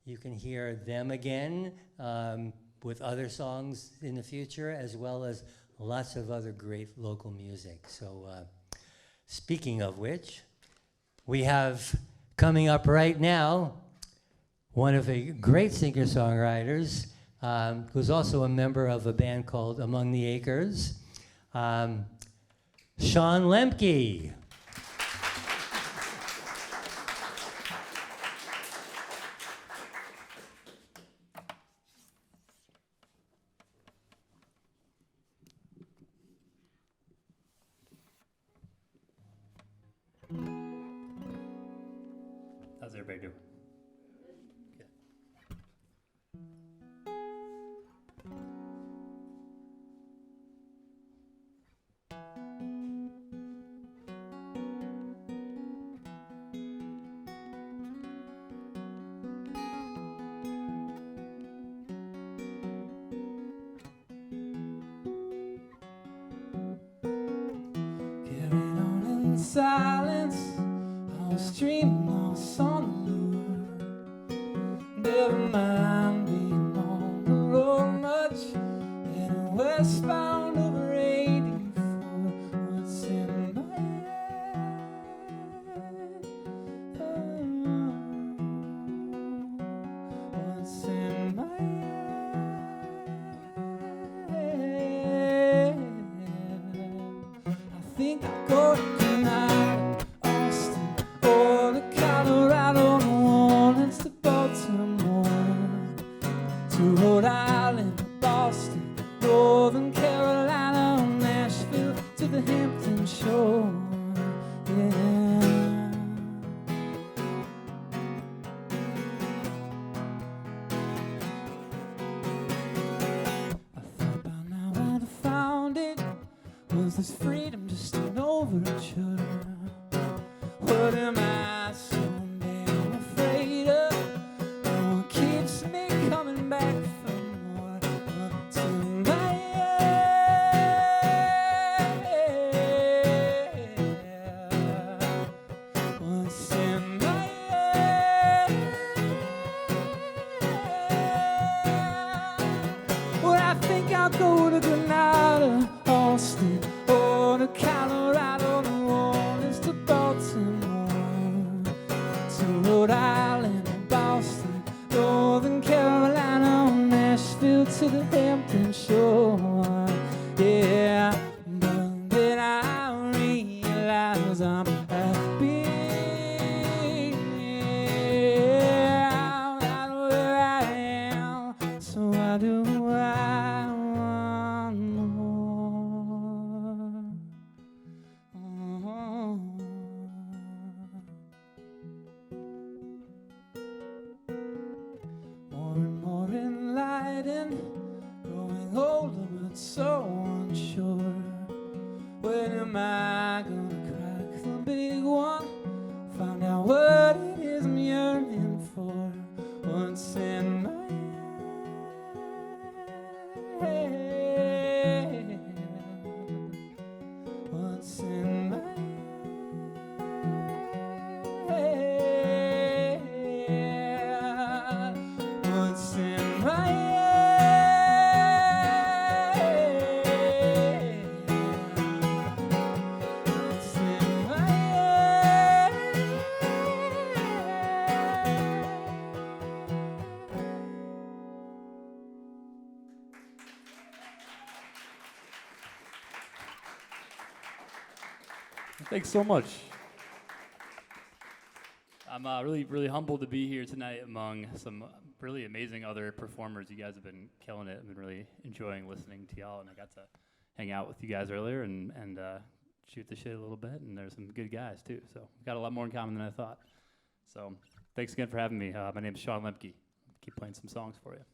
A: you can hear them again with other songs in the future, as well as lots of other great local music. So speaking of which, we have coming up right now one of the great singer-songwriters who's also a member of a band called Among the Acres, Sean Lemke. How's everybody doing? Good.
B: Carried on in silence, I was dreaming of sun allure. Never mind being on the road much, in a westbound over 84. What's in my head? What's in my head? I think I'll go tonight, Austin, or to Colorado, New Orleans to Baltimore, to Rhode Island, Boston, Northern Carolina, Nashville, to the Hampton Shore. Yeah. I thought by now I'd have found it. Was this freedom just an overture? What am I so damn afraid of? And what keeps me coming back for more? What's in my head? What's in my head? Well, I think I'll go to Grenada, Austin, or to Colorado, New Orleans to Baltimore, to Rhode Island, Boston, Northern Carolina, Nashville, to the Hampton Shore. Yeah, but then I realize I'm happy. Not where I am, so why do I want more? More and more enlightened, growing older but so unsure. When am I gonna crack the big one? Find out what it is I'm yearning for. What's in my head? What's in my head? What's in my head?
D: Thanks so much. I'm really, really humbled to be here tonight among some really amazing other performers. You guys have been killing it. I've been really enjoying listening to y'all, and I got to hang out with you guys earlier and shoot the shit a little bit, and there's some good guys, too. So we've got a lot more in common than I thought. So thanks again for having me. My name's Sean Lemke. Keep playing some songs for you.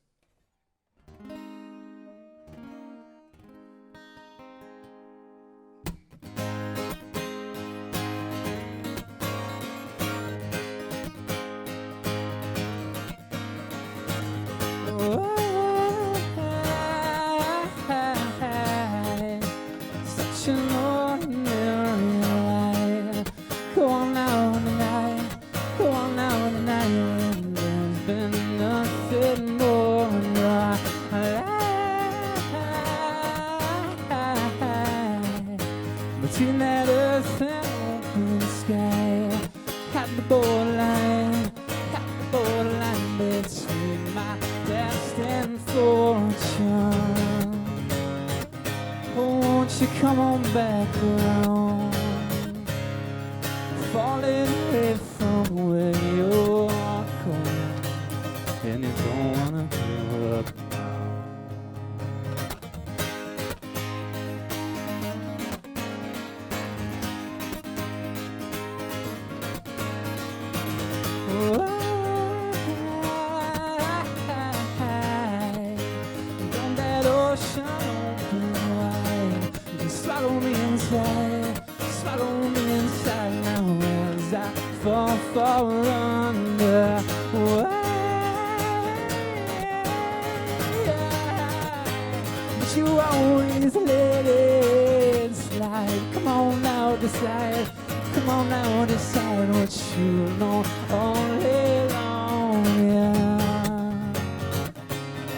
B: Such an ordinary life. Go on now tonight. Go on now tonight. There's been nothing more than life. Between that earth and open sky, at the borderline between my destined fortune. Oh, won't you come on back around? Falling away from where you're going, and you don't wanna give up now. Don't that ocean open wide, just swallow me inside now as I fall far under. But you always let it slide. Come on now, decide. Come on now, decide what you know all day long, yeah.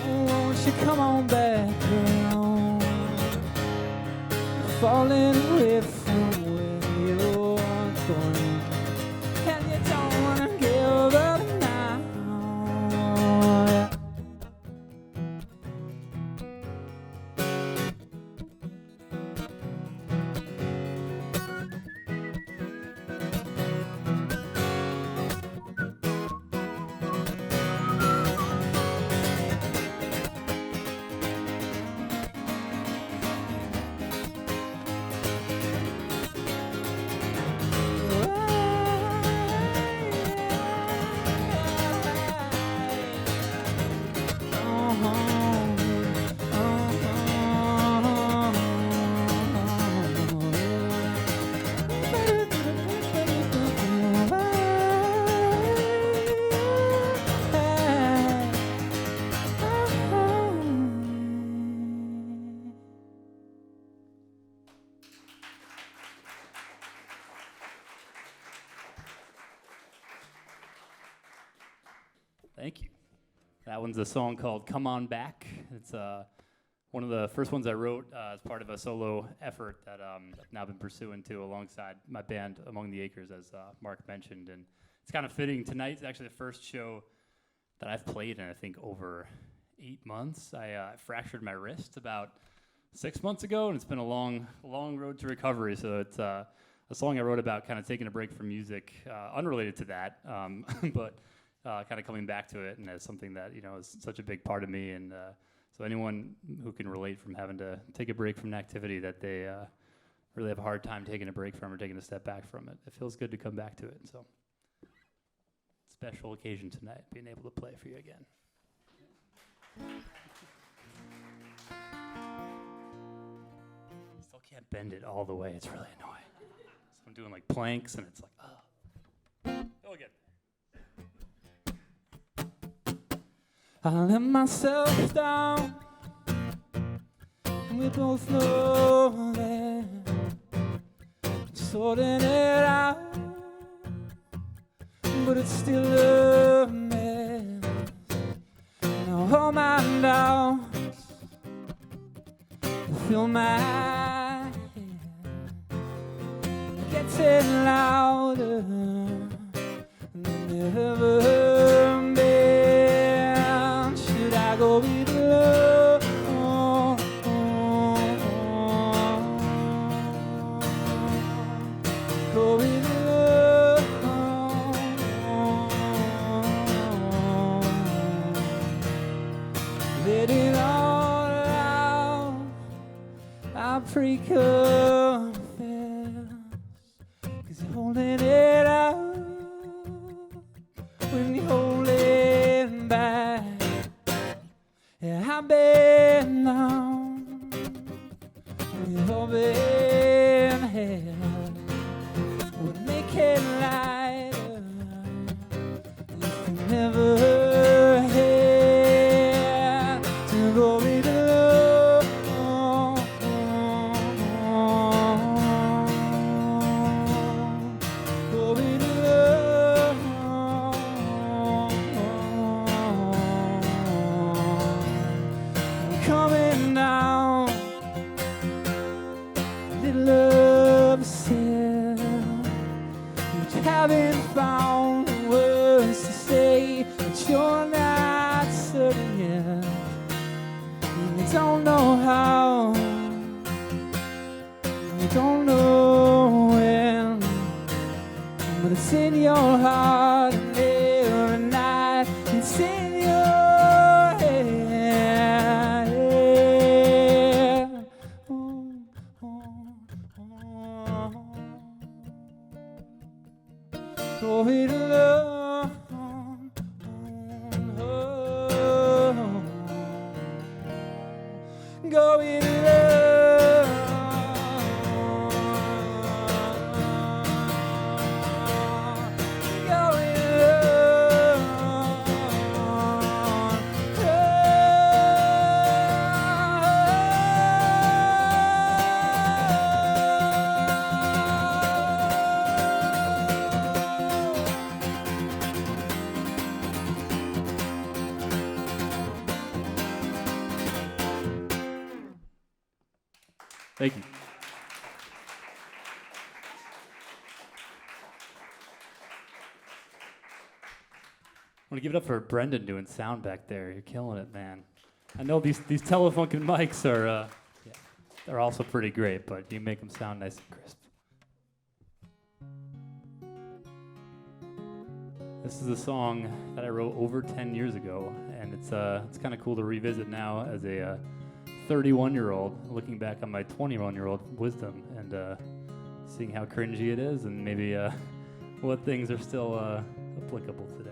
B: Oh, won't you come on back around? Falling away from where you're going, and you don't wanna give up now, yeah.
D: Thank you. That one's a song called Come On Back. It's one of the first ones I wrote as part of a solo effort that I've now been pursuing too alongside my band Among the Acres, as Mark mentioned. And it's kind of fitting. Tonight's actually the first show that I've played in, I think, over 8 months. I fractured my wrist about 6 months ago, and it's been a long road to recovery. So it's a song I wrote about kind of taking a break from music, unrelated to that, but kind of coming back to it, and as something that, you know, is such a big part of me. And so anyone who can relate from having to take a break from an activity that they really have a hard time taking a break from or taking a step back from it, it feels good to come back to it. So special occasion tonight, being able to play for you again. Still can't bend it all the way. It's really annoying. So I'm doing like planks, and it's like, oh. Go again.
B: I let myself down, and we both know that sorting it out, but it's still a mess. Now all my doubts fill my head, getting louder than ever been. Should I go with love? pray come fast, 'cause you're holding it out when you're holding back. Yeah, I've been down when you're hoping hell would make it lighter. You can never have to go with love. Go with love. I'm coming down. Little love said, you haven't found the words to say, but you're not certain yet. And you don't know how, you don't know when, but it's in your heart and every night it's in your head. Go with love. Go with love. Go with
D: Thank you. I want to give it up for Brendan doing sound back there. You're killing it, man. I know these Telefunken mics are they're also pretty great, but you make them sound nice and crisp. This is a song that I wrote over 10 years ago, and it's kind of cool to revisit now as a 31-year-old, looking back on my 21-year-old wisdom and seeing how cringy it is, and maybe what things are still applicable today.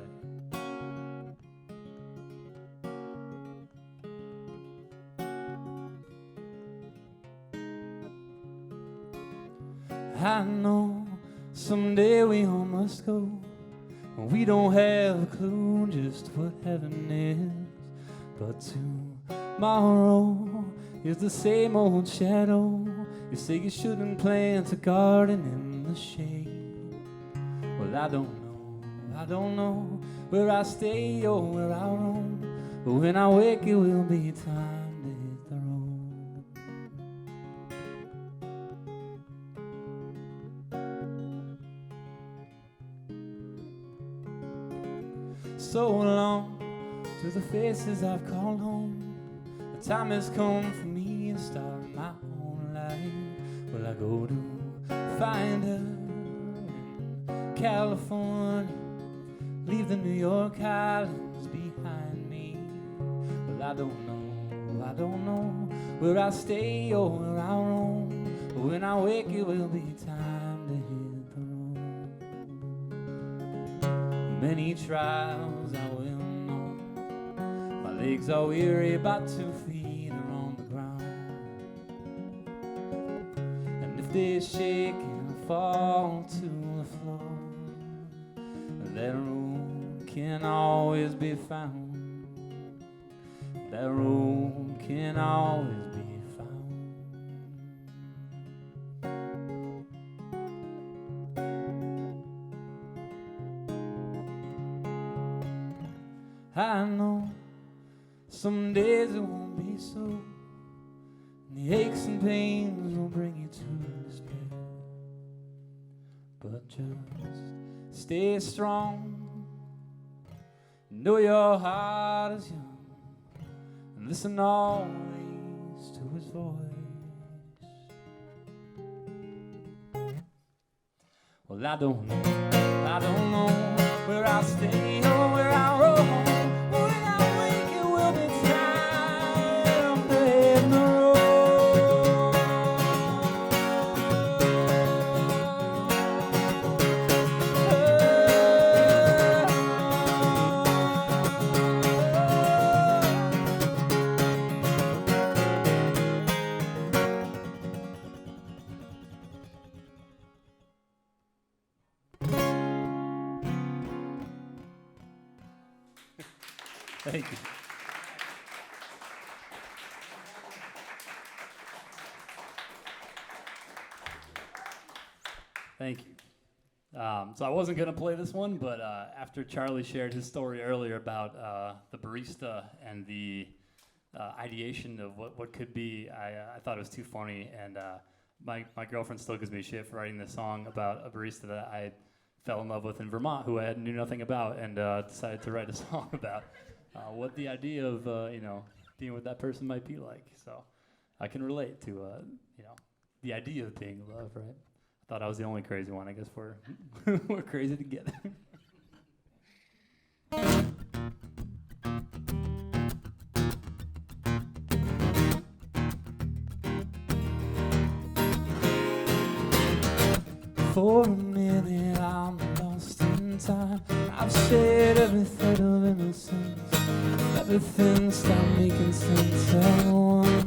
B: I know someday we all must go. We don't have a clue just what heaven is, but tomorrow is the same old shadow. You say you shouldn't plant a garden in the shade. Well, I don't know where I stay or where I roam, but when I wake it will be time to hit the road. So long to the faces I've called home. The time has come for me to start my own life. Will I go to find her in California, leave the New York Islands behind me? Well, I don't know where I stay or where I roam, but when I wake it will be time to hit the road. Many trials I will know, my legs are weary, about 2 feet are on the ground, and if they shake and fall to the floor, that room can always be found. That room can always be found. I know some days it won't be so, and the aches and pains will bring you to despair. But just stay strong, know your heart is young, and listen always to his voice. Well, I don't know where I'll stay or where I'll roam. When I wake, it will be time to hit the road.
D: Thank you. Thank you. So I wasn't going to play this one, but after Charlie shared his story earlier about the barista and the ideation of what could be, I thought it was too funny. And my girlfriend still gives me shit for writing this song about a barista that I fell in love with in Vermont, who I knew nothing about, and decided to write a song about what the idea of being with that person might be like. So I can relate to the idea of being in love, right? I thought I was the only crazy one. I guess we're we're crazy together. For a minute I'm lost in time. I've shed every thread of innocence. Everything stopped making sense at once.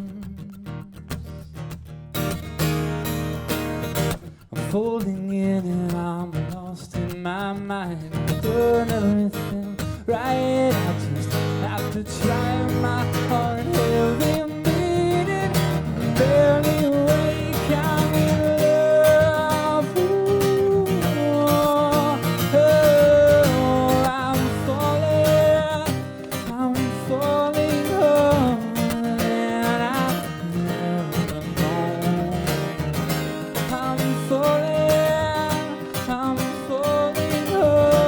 D: I'm folding in and I'm lost in my mind. I'm doing everything right. I just have to try my heart heavy and beating. I'm barely awake. I'm in love. Ooh, oh, I'm falling home, and I've never known. I'm falling hard.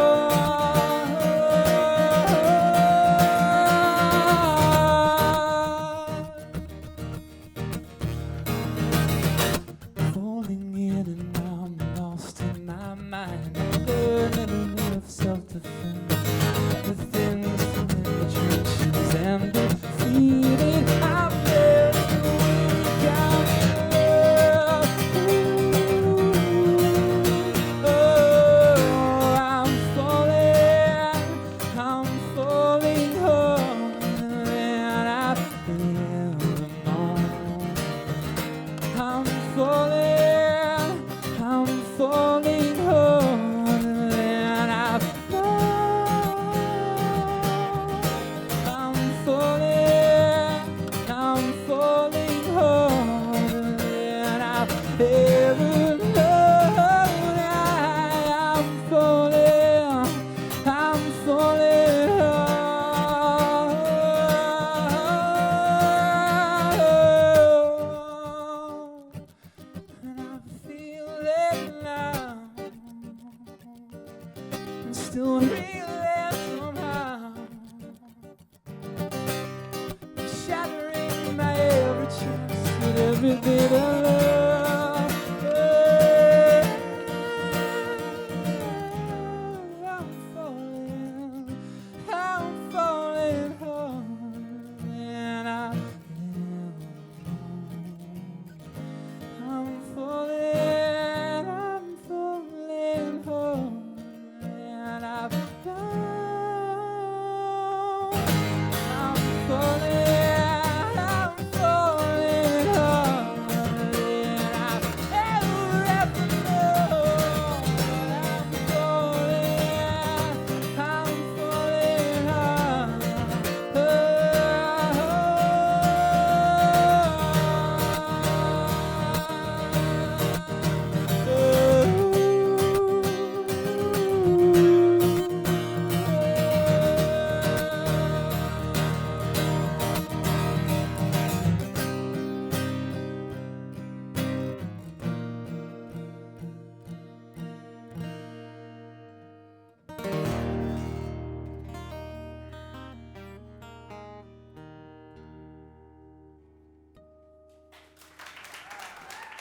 D: Falling in and I'm lost in my mind. I'm learning a way of self-defense. Everything's in the trenches and defeated. I'm barely awake. I'm in love. Ooh, oh, I'm falling hard, and I've never known. I'm falling hard, and I've known. I'm falling hard, and I've ever known. I'm falling hard. And I feel it now. I'm still reeling somehow. I'm shattering my every chance with every bit of love. I'm falling hard, and I I'm falling hard, and I've found. I'm falling hard, and I've ever known. I'm falling hard.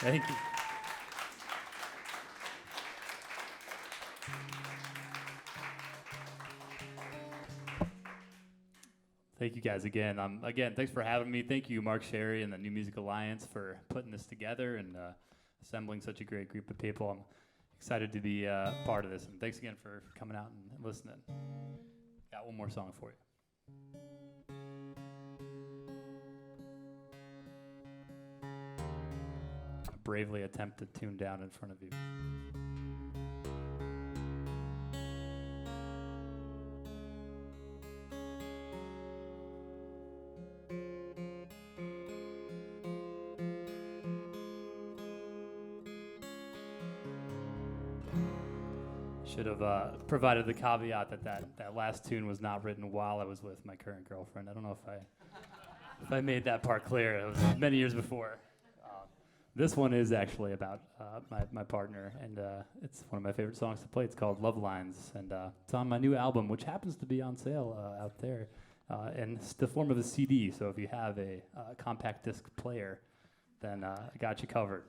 D: Thank you. Thank you guys again. Again, thanks for having me. Thank you, Mark Sherry and the New Music Alliance, for putting this together and assembling such a great group of people. I'm excited to be part of this. And thanks again for coming out and listening. Got one more song for you. I bravely attempt to tune down in front of you. Should have provided the caveat that last tune was not written while I was with my current girlfriend. I don't know if I made that part clear. It was many years before. This one is actually about my partner, and it's one of my favorite songs to play. It's called Love Lines, and it's on my new album, which happens to be on sale out there in the form of a CD. So if you have a compact disc player, then I got you covered.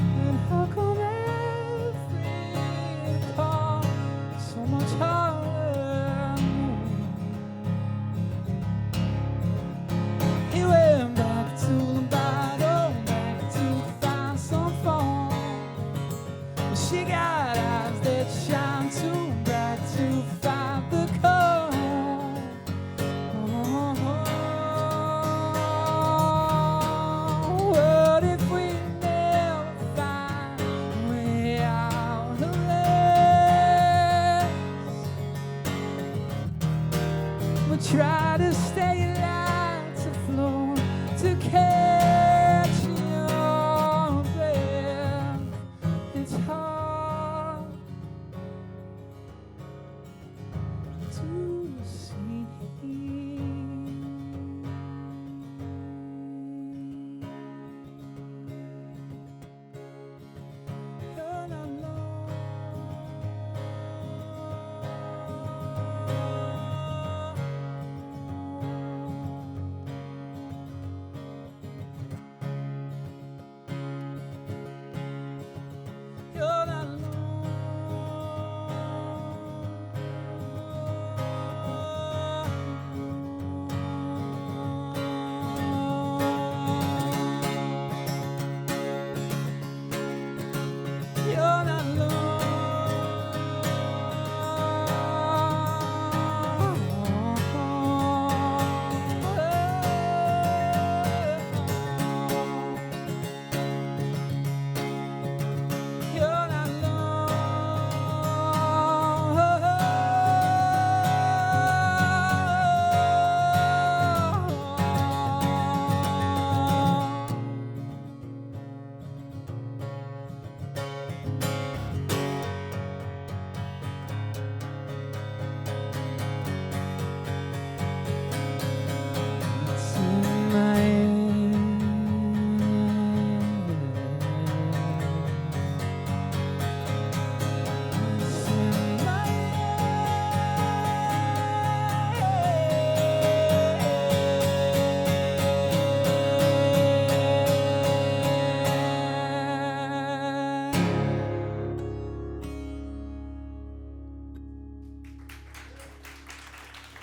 E: And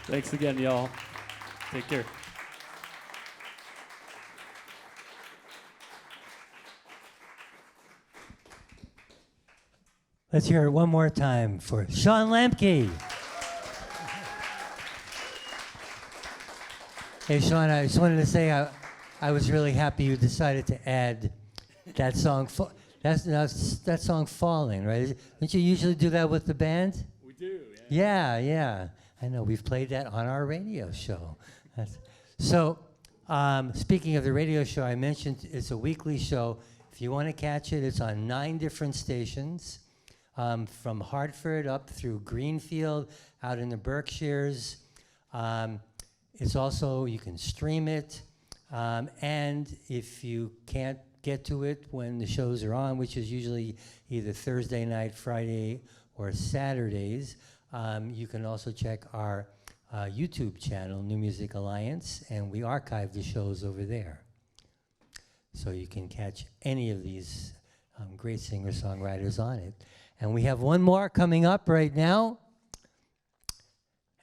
D: Thanks again, y'all. Take care.
A: Let's hear it one more time for Sean Lamke. Hey, Sean, I just wanted to say I was really happy you decided to add that song. That song, Falling, right? Don't you usually do that with the band?
D: We do,
A: Yeah. I know. We've played that on our radio show. Speaking of the radio show, I mentioned it's a weekly show. If you want to catch it, it's on 9 different stations. From Hartford up through Greenfield, out in the Berkshires. It's also, you can stream it. And if you can't get to it when the shows are on, which is usually either Thursday night, Friday, or Saturdays, you can also check our YouTube channel, New Music Alliance, and we archive the shows over there. So you can catch any of these great singer-songwriters on it. And we have one more coming up right now.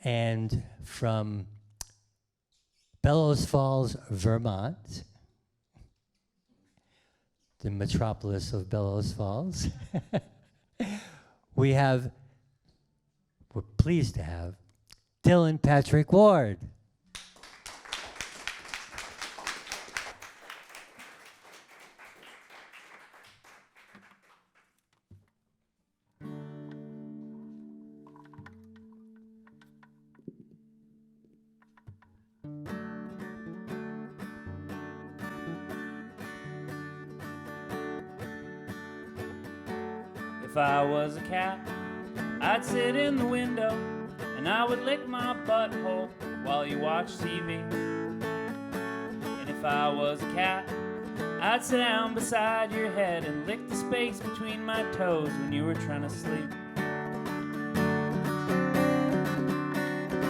A: And from Bellows Falls, Vermont, the metropolis of Bellows Falls, we're pleased to have Dylan Patrick Ward.
E: If I was a cat, I'd sit in the window and I would lick my butthole while you watch TV. And if I was a cat, I'd sit down beside your head and lick the space between my toes when you were trying to sleep.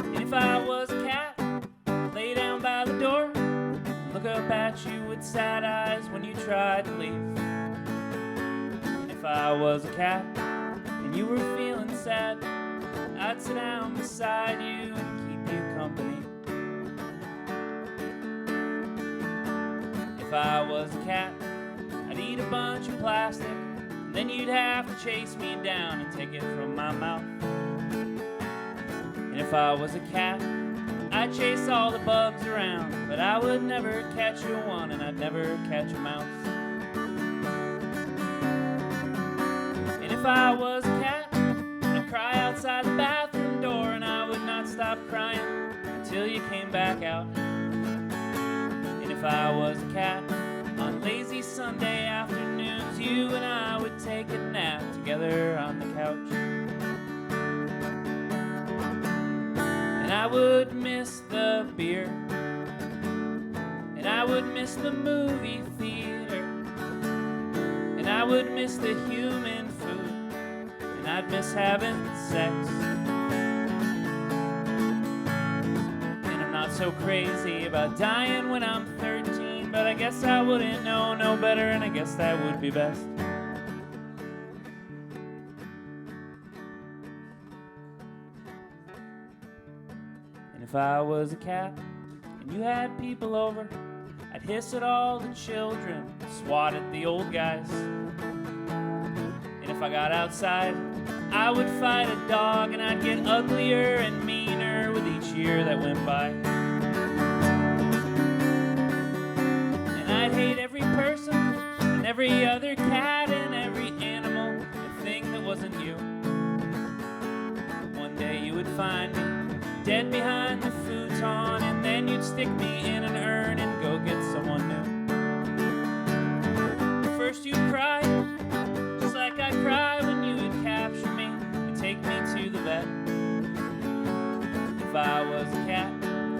E: And if I was a cat, I'd lay down by the door and look up at you with sad eyes when you tried to leave. If I was a cat and you were feeling sad, I'd sit down beside you and keep you company. If I was a cat, I'd eat a bunch of plastic, and then you'd have to chase me down and take it from my mouth. And if I was a cat, I'd chase all the bugs around, but I would never catch a one and I'd never catch a mouse. If I was a cat, I'd cry outside the bathroom door and I would not stop crying until you came back out. And if I was a cat, on lazy Sunday afternoons, you and I would take a nap together on the couch. And I would miss the beer, and I would miss the movie theater, and I would miss the human food, and I'd miss having sex. And I'm not so crazy about dying when I'm 13, but I guess I wouldn't know no better, and I guess that would be best. And if I was a cat and you had people over, I'd hiss at all the children, swat at the old guys. And if I got outside, I would fight a dog, and I'd get uglier and meaner with each year that went by. And I'd hate every person and every other cat and every animal, the thing that wasn't you. One day you would find me dead behind the futon, and then you'd stick me in an urn and go get someone new. First you'd cry, just like I cry when you would capture me and take me to the vet. If I was a cat,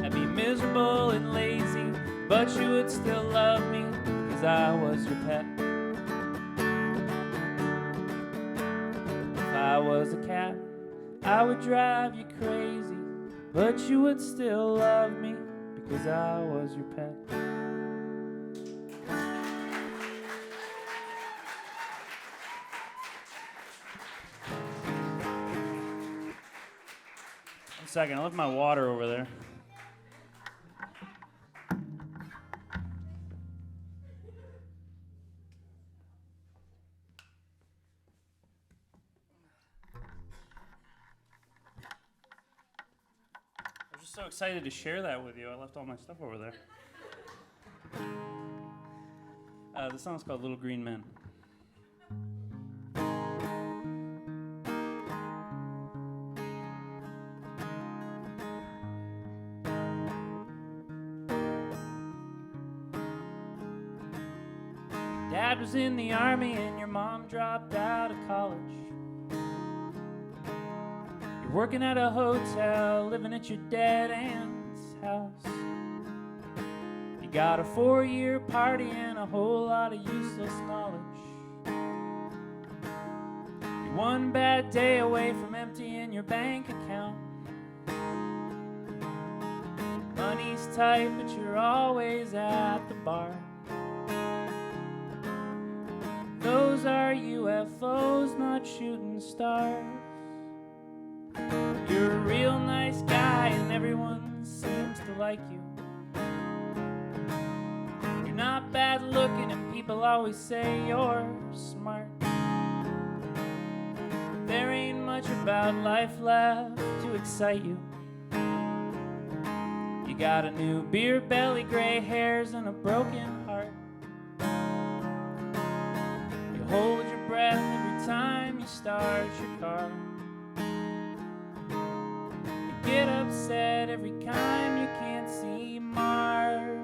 E: I'd be miserable and lazy, but you would still love me because I was your pet. If I was a cat, I would drive you crazy, but you would still love me because I was your pet. I'm second. I left my water over there. I was just so excited to share that with you. I left all my stuff over there. The song's called Little Green Men. Dad was in the army and your mom dropped out of college. You're working at a hotel, living at your dead aunt's house. You got a 4-year party and a whole lot of useless knowledge. You're one bad day away from emptying your bank account. Money's tight, but you're always at the bar. Those are UFOs, not shooting stars. You're a real nice guy and everyone seems to like you. You're not bad looking and people always say you're smart. There ain't much about life left to excite you. You got a new beer belly, gray hairs, and a broken heart. You hold your breath every time you start your car. You get upset every time you can't see Mars.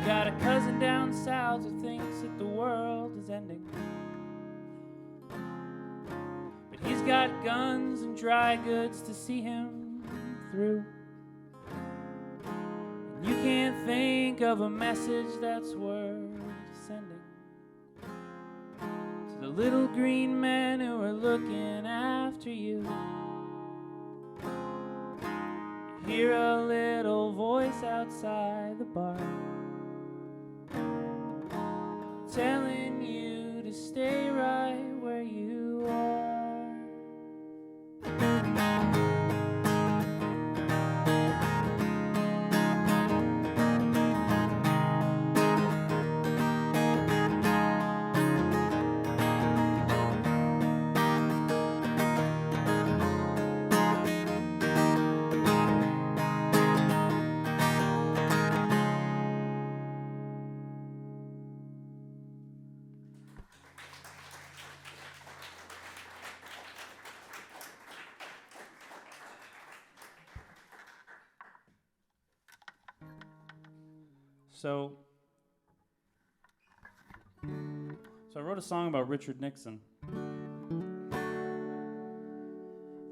E: Got a cousin down south who thinks that the world is ending. But he's got guns and dry goods to see him through. And you can't think of a message that's worth sending to the little green men who are looking after you. You hear a little voice outside the bar telling you to stay right where you are. So I wrote a song about Richard Nixon.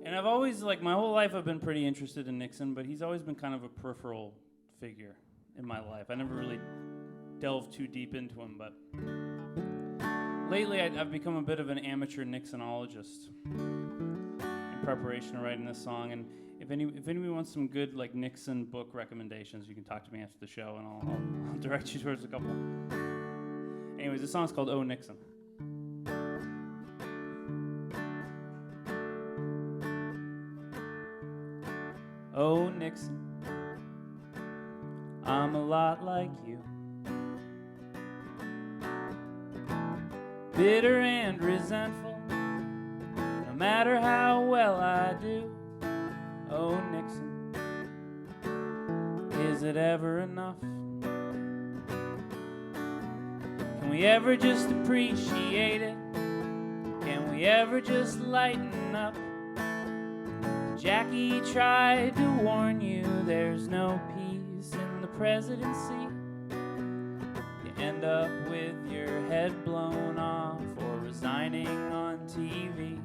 E: And I've always, my whole life I've been pretty interested in Nixon, but he's always been kind of a peripheral figure in my life. I never really delved too deep into him, but lately I've become a bit of an amateur Nixonologist in preparation to writing this song. And if anybody wants some good Nixon book recommendations, you can talk to me after the show, and I'll direct you towards a couple. Anyways, this song's called "Oh Nixon." Oh Nixon, I'm a lot like you, bitter and resentful, no matter how well I do. Oh, Nixon, is it ever enough? Can we ever just appreciate it? Can we ever just lighten up? Jackie tried to warn you there's no peace in the presidency. You end up with your head blown off or resigning on TV.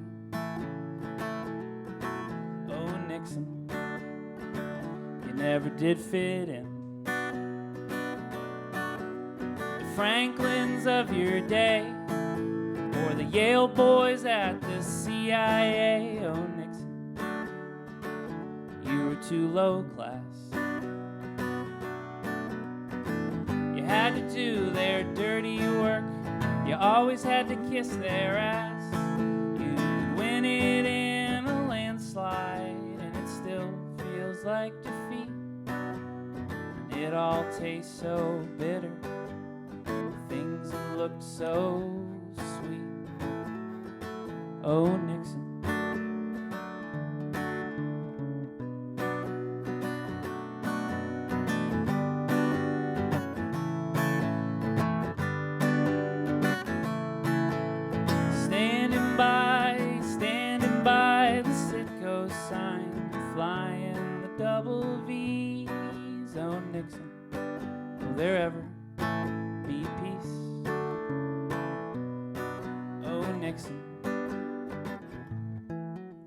E: Nixon, you never did fit in. The Franklins of your day, or the Yale boys at the CIA. Oh, Nixon, you were too low class. You had to do their dirty work. You always had to kiss their ass. You could win it in a landslide, and it still feels like defeat. And it all tastes so bitter. Things that looked so sweet. Oh, Nixon. Standing by the Sitco sign, flying the double V's. Oh, Nixon, will there ever be peace? Oh, Nixon.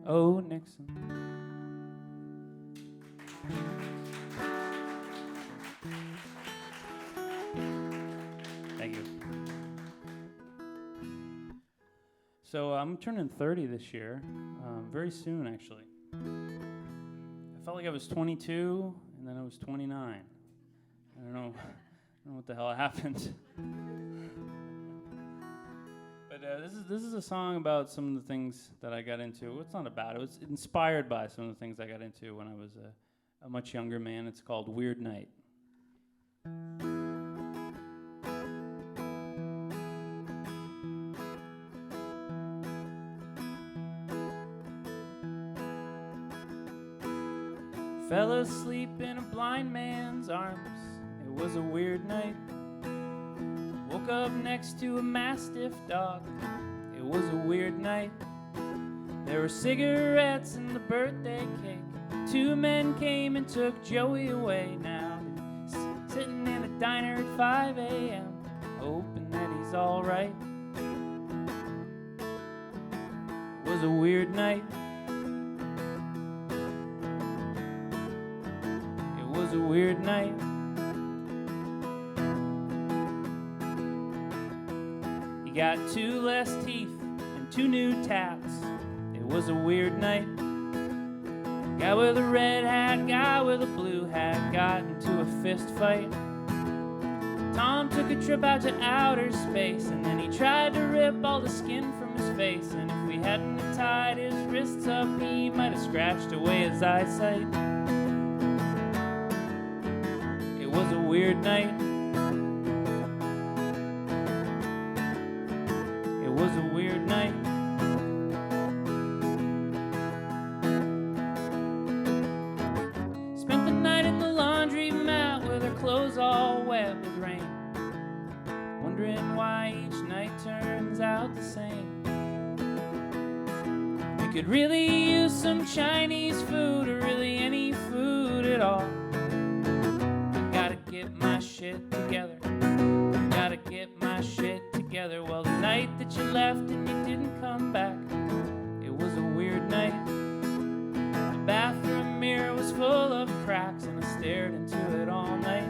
E: Oh, Nixon. Thank you. So I'm turning 30 this year, very soon actually. I felt like I was 22, and then I was 29. I don't know what the hell happened. But this is a song about some of the things that I got into. Well, it's not about it. It was inspired by some of the things I got into when I was a much younger man. It's called Weird Night. Fell asleep in a blind man's arms. It was a weird night. Woke up next to a mastiff dog. It was a weird night. There were cigarettes in the birthday cake. Two men came and took Joey away. Now they're sitting in a diner at 5 a.m. hoping that he's alright. It was a weird night. It was a weird night. He got 2 less teeth and 2 new tats. It was a weird night. Guy with a red hat, guy with a blue hat got into a fist fight. Tom took a trip out to outer space, and then he tried to rip all the skin from his face. And if we hadn't tied his wrists up, he might have scratched away his eyesight. It was a weird night. It was a weird night. Spent the night in the laundromat with her clothes all wet with rain, wondering why each night turns out the same. We could really use some Chinese food, or really any food at all. Gotta get my shit together. Gotta get my shit together. Well, the night that you left and you didn't come back, it was a weird night. The bathroom mirror was full of cracks, and I stared into it all night,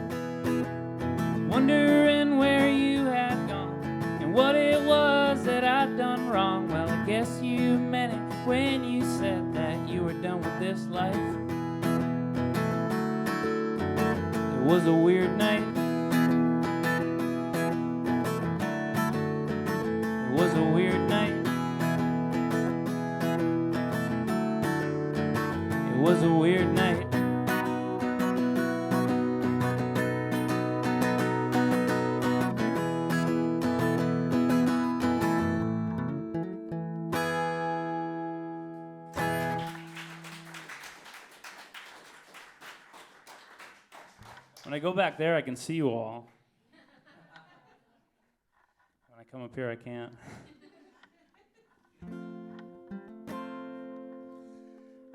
E: wondering where you had gone and what it was that I'd done wrong. Well, I guess you meant it when you said that you were done with this life. It was a weird night. It was a weird night. It was a weird night. When I go back there, I can see you all. When I come up here, I can't.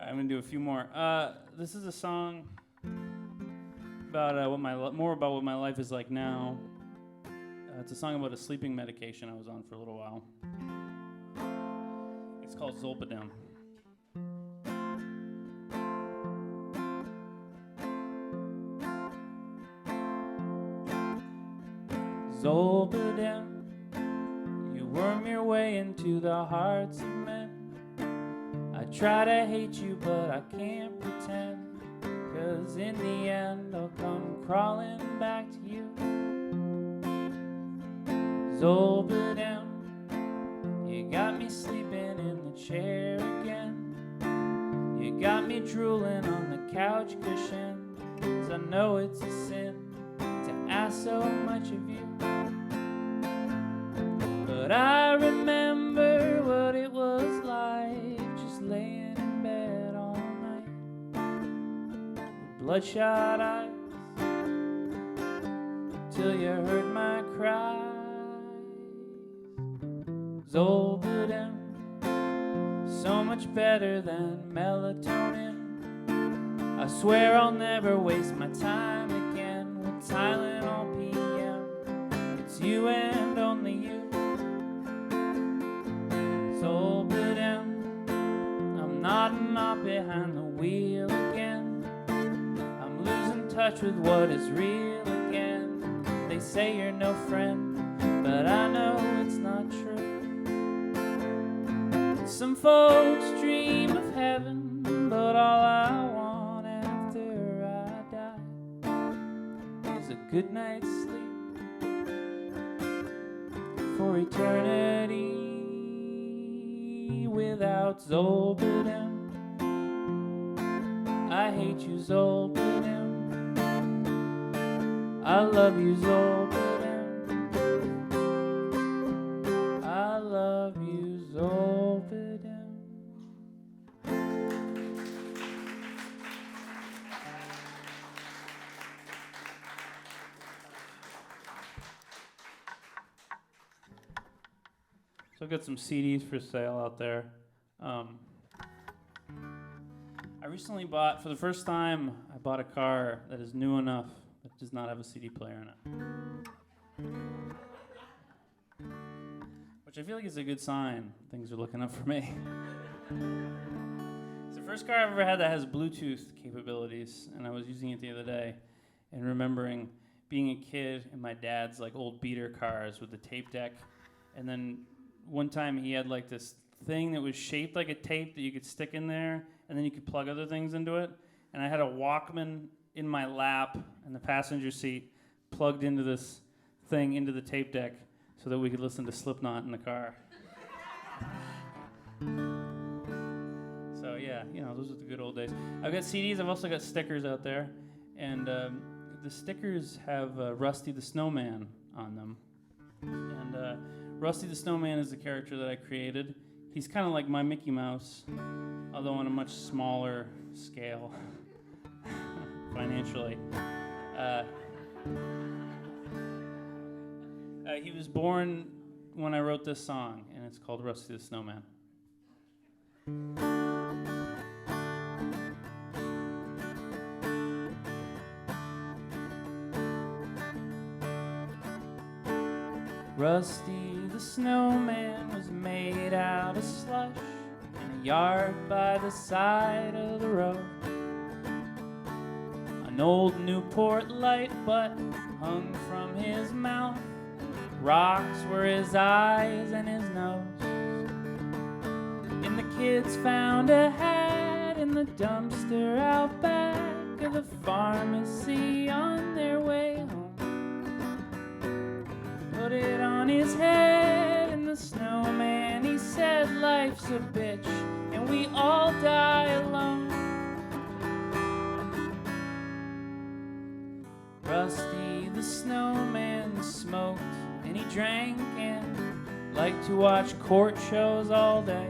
E: I'm gonna do a few more. This is a song about more about what my life is like now. It's a song about a sleeping medication I was on for a little while. It's called Zolpidem. Zolpidem, you worm your way into the hearts of men. I try to hate you, but I can't pretend, 'cause in the end I'll come crawling back to you. Zolbadem, you got me sleeping in the chair again. You got me drooling on the couch cushion, 'cause I know it's a sin to ask so much of you. But I remember what it was like just laying in bed all night with bloodshot eyes till you heard my cries. Zolbadem, so much better than melatonin. I swear I'll never waste my time again with Tylenol PM. It's you and only you. Zolbadem, I'm nodding up behind the wheel again. I'm losing touch with what is real again. They say you're no friend, but I know it's not true. Some folks dream of heaven, but all I want after I die is a good night's sleep for eternity without Zolbadem. I hate you, Zolbadem. I love you, Zolbadem. I love you, Zolbadem. So I've got some CDs for sale out there. I recently bought, for the first time, I bought a car that is new enough that does not have a CD player in it. Which I feel like is a good sign. Things are looking up for me. It's the first car I've ever had that has Bluetooth capabilities, and I was using it the other day and remembering being a kid in my dad's like old beater cars with the tape deck, and then one time he had like this thing that was shaped like a tape that you could stick in there, and then you could plug other things into it. And I had a Walkman in my lap in the passenger seat, plugged into this thing into the tape deck, so that we could listen to Slipknot in the car. So yeah, you know, those are the good old days. I've got CDs. I've also got stickers out there, and the stickers have Rusty the Snowman on them. And Rusty the Snowman is the character that I created. He's kind of like my Mickey Mouse, although on a much smaller scale financially. He was born when I wrote this song, and it's called Rusty the Snowman. Rusty the Snowman was made out of slush in a yard by the side of the road. An old Newport light butt hung from his mouth. Rocks were his eyes and his nose. And the kids found a hat in the dumpster out back of the pharmacy on their way home. Put it on his head, and the snowman, he said, life's a bitch, and we all die alone. Rusty the Snowman smoked and he drank and liked to watch court shows all day.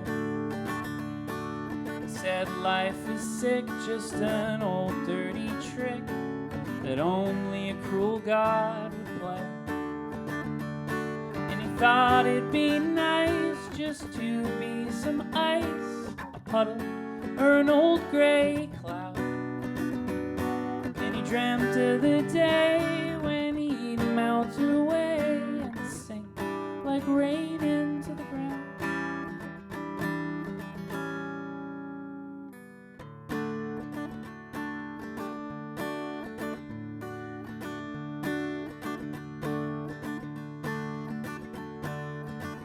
E: He said life is sick, just an old dirty trick that only a cruel God would play. And he thought it'd be nice just to be some ice, a puddle, or an old gray cloud. And he dreamt of the day when he'd melt away and sink like rain into the ground.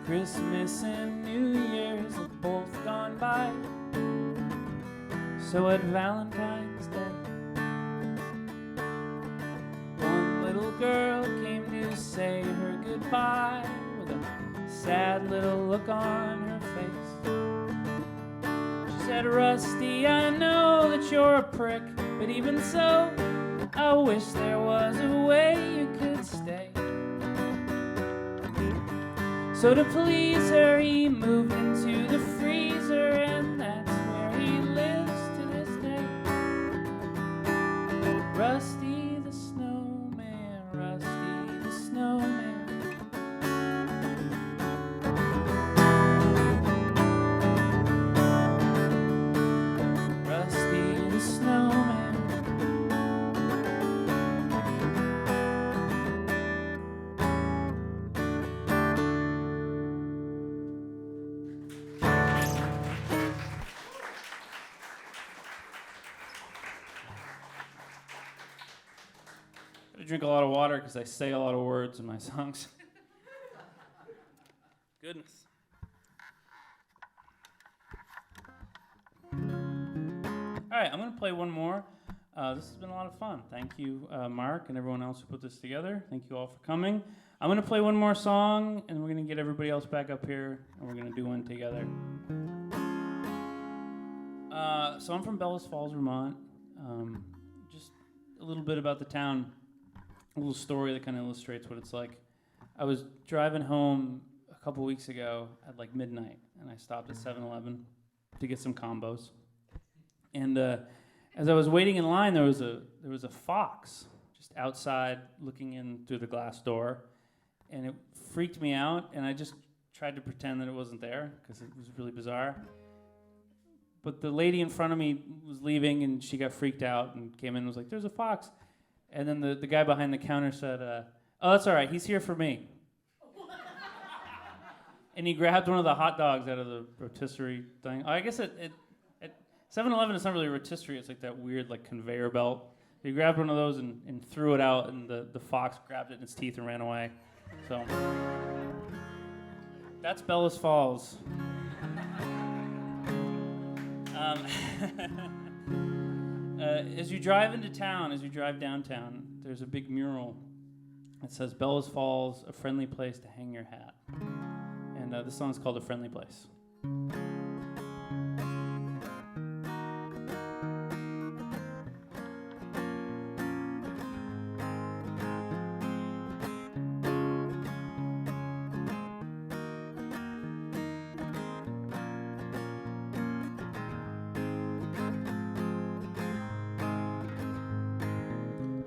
E: Christmas and New Year's have both gone by. So at Valentine's Day, one little girl came to say her goodbye with a sad little look on her face. She said, Rusty, I know that you're a prick, but even so, I wish there was a way you could stay. So to please her, he moved into the freezer, and that's where he lives to this day. Rusty the snowman, Rusty the snowman. Rusty the snowman. I drink a lot of water because I say a lot of words in my songs. Goodness. All right, I'm going to play one more. This has been a lot of fun. Thank you, Mark, and everyone else who put this together. Thank you all for coming. I'm going to play one more song, and we're going to get everybody else back up here, and we're going to do one together. So I'm from Bellows Falls, Vermont. Just a little bit about the town. A little story that kind of illustrates what it's like. I was driving home a couple weeks ago at like midnight, and I stopped at 7-Eleven to get some combos. And as I was waiting in line, there was a fox just outside looking in through the glass door, and it freaked me out. And I just tried to pretend that it wasn't there because it was really bizarre. But the lady in front of me was leaving, and she got freaked out and came in and was like, "There's a fox." And then the guy behind the counter said, "Oh, that's all right. He's here for me." And he grabbed one of the hot dogs out of the rotisserie thing. I guess at 7-Eleven, it's not really a rotisserie. It's like that weird like conveyor belt. He grabbed one of those and threw it out, and the fox grabbed it in its teeth and ran away. So that's Bellows Falls. As you drive into town, as you drive downtown, there's a big mural that says Bellows Falls, a friendly place to hang your hat. And this song's called A Friendly Place.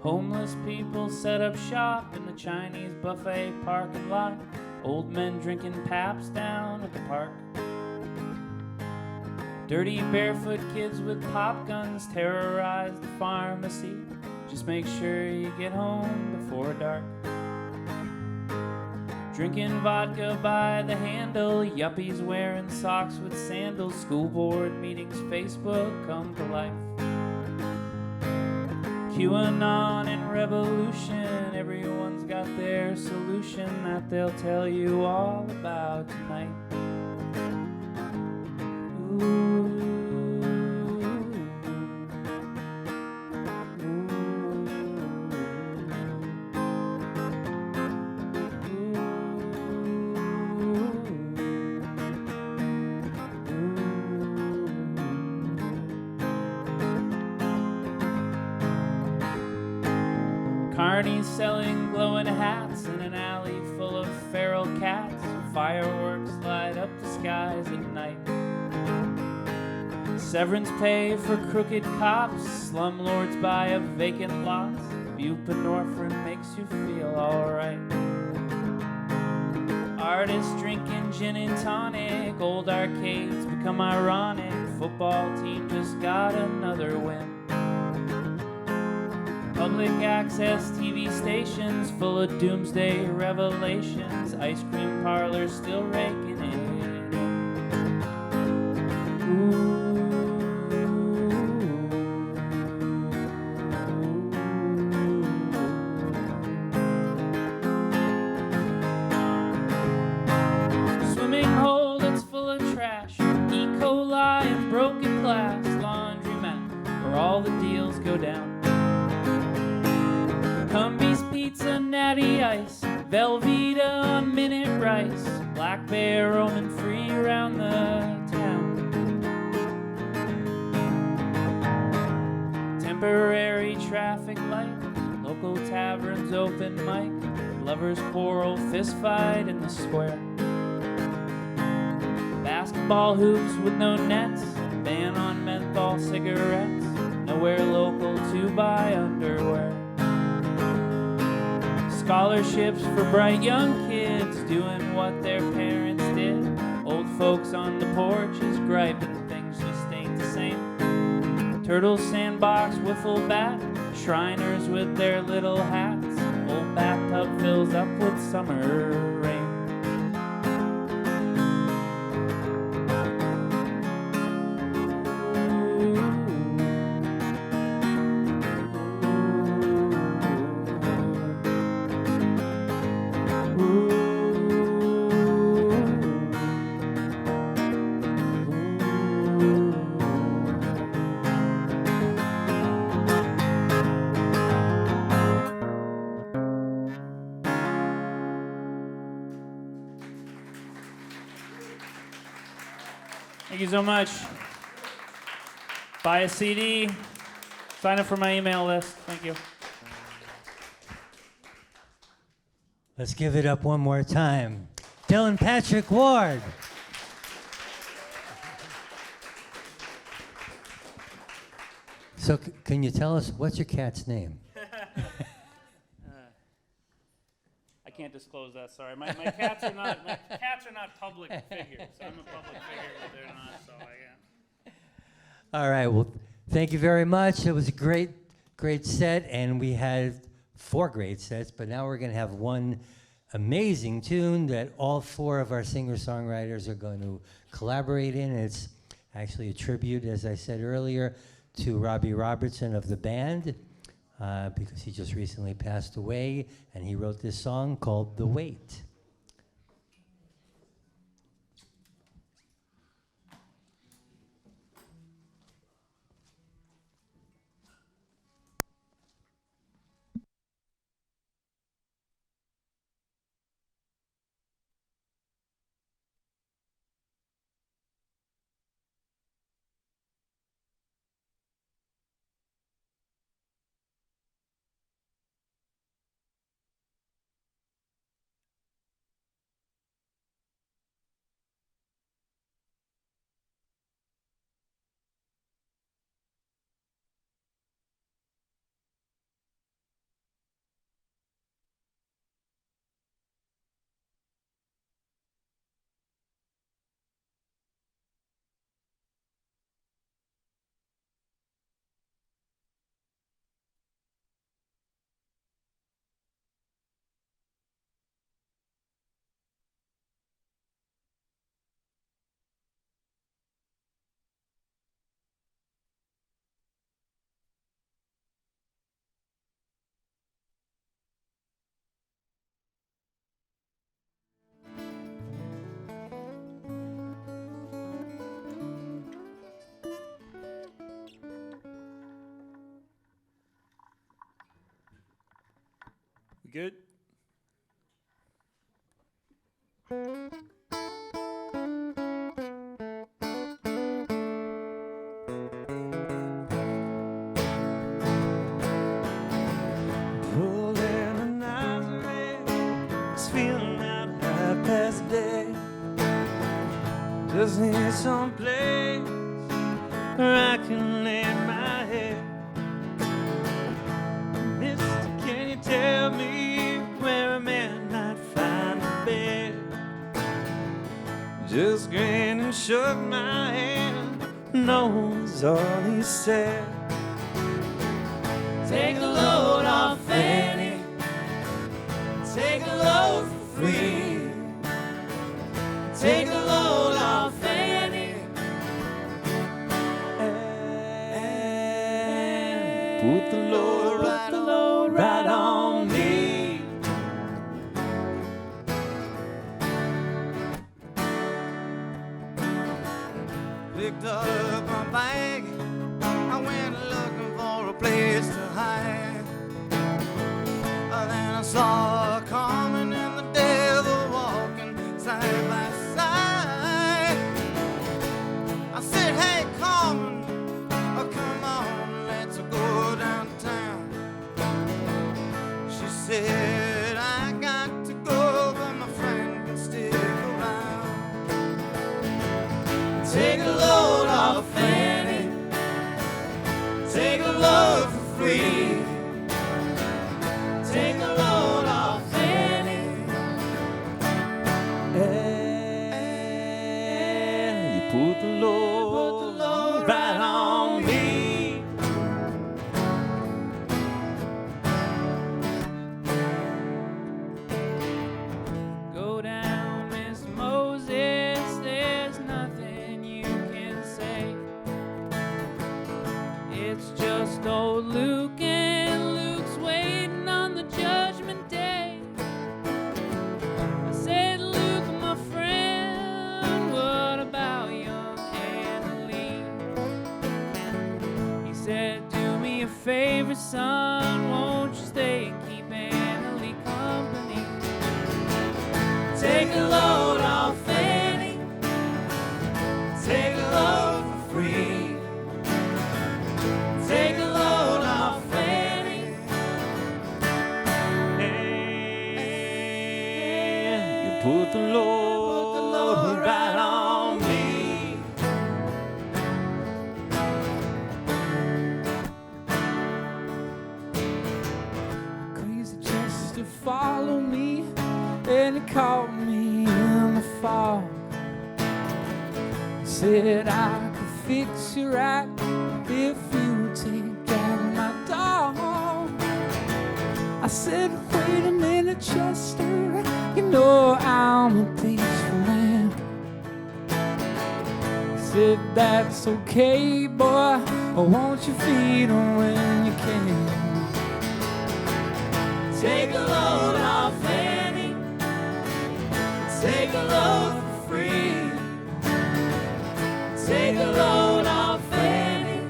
E: Homeless people set up shop in the Chinese buffet parking lot. Old men drinking Paps down at the park. Dirty barefoot kids with pop guns terrorize the pharmacy. Just make sure you get home before dark. Drinking vodka by the handle. Yuppies wearing socks with sandals. School board meetings, Facebook come to life. QAnon and revolution, everyone's got their solution that they'll tell you all about tonight. Ooh. Carney's selling glowing hats in an alley full of feral cats. Fireworks light up the skies at night. Severance pay for crooked cops. Slumlords buy up vacant lots. Buprenorphine makes you feel alright. Artists drinking gin and tonic. Old arcades become ironic. Football team just got another win. Public access TV stations full of doomsday revelations. Ice cream parlors still raking it in. Ooh. natty ice, Velveeta, minute rice, black bear roaming free around the town. Temporary traffic light, local taverns open mic, lovers quarrel, fist fight in the square. Basketball hoops with no nets, ban on menthol cigarettes, nowhere local to buy underwear. Scholarships for bright young kids doing what their parents did. Old folks on the porches griping things just ain't the same. Turtles sandbox, wiffle bat, Shriners with their little hats. Old bathtub fills up with summer rain. Thank you so much. Buy a CD. Sign up for my email list. Thank you.
A: Let's give it up one more time. Dylan Patrick Ward. So can you tell us, what's your cat's name?
E: I can't disclose that. Sorry, my cats are not public figures. I'm a public figure, but they're not. So I can't.
A: All right, well, thank you very much. It was a great set, and we had 4 great sets, but now we're going to have one amazing tune that all 4 of our singer-songwriters are going to collaborate in. It's actually a tribute, as I said earlier, to Robbie Robertson of the band, because he just recently passed away, and he wrote this song called The Wait.
E: Good.
B: Pulled in a Nazareth, just feeling out half past day. Just need some place where I can lay my head. Mister, can you tell me where a man might find a bed? Just grinned and shook my hand. No was all he said. Take a load off Fanny, take a load for free. Take a load off Fanny and put the load right on me. Picked up my bag, I went looking for a place to hide. Then I saw her coming and the devil walking side by side. I said, hey, Carmen, oh, come on, let's go downtown. She said, I got to go, but my friend can stick around. Take a load off Fanny, take a load for free. Take a load off Fanny,
C: And you put the load right on me.
E: Go down, Miss Moses, there's nothing you can say. It's just old Luke, and Luke's waiting on the judgment day. I said, Luke, my friend, what about young Annalie? He said, do me a favor, son, won't you stay and keep Annalie company?
B: take a load off Fanny, take a load for free. Take a load off Fanny,
C: And you put the load right on me.
F: Crazy just to follow me, and he caught me in the fog. He said I could fix you right if you would take out my dog. I said, wait a minute, Chester, you know I'm a peaceful man. He said, that's okay, boy, but won't you feed him when you can?
B: take a load off Fanny, take a load for free. Take a load off Fanny,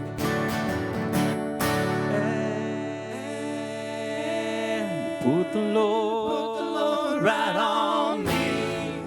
C: And you put the load right on me.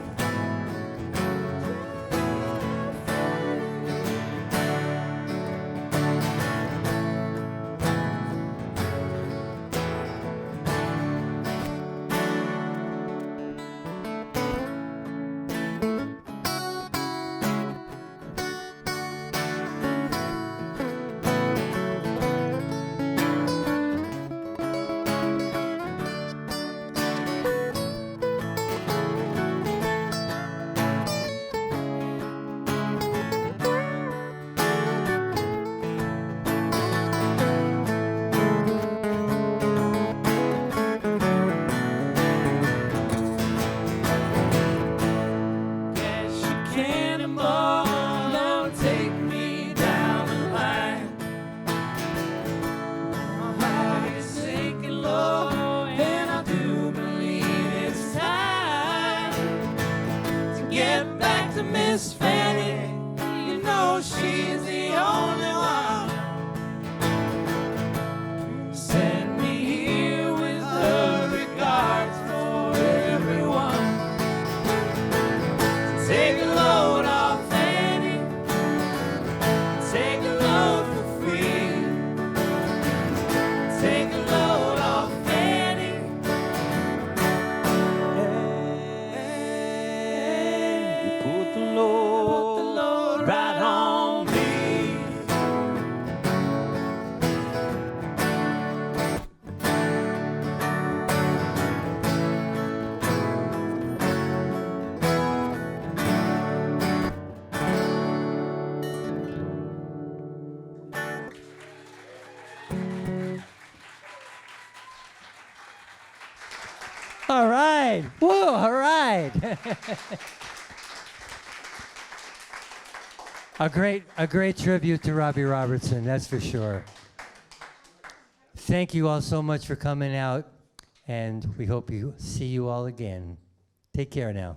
F: Yes, you cannonball, now take me down the line. My heart is sinking low, and I do believe it's time to get back to Miss Fanny. You know she's the only one. Send me here with her regards for everyone.
B: take a load off Fanny, take a load for free. Take a load off Fanny,
C: You put the load right on me.
A: All right. Whoa, all right. A great tribute to Robbie Robertson, that's for sure. Thank you all so much for coming out, and we hope you see you all again. Take care now.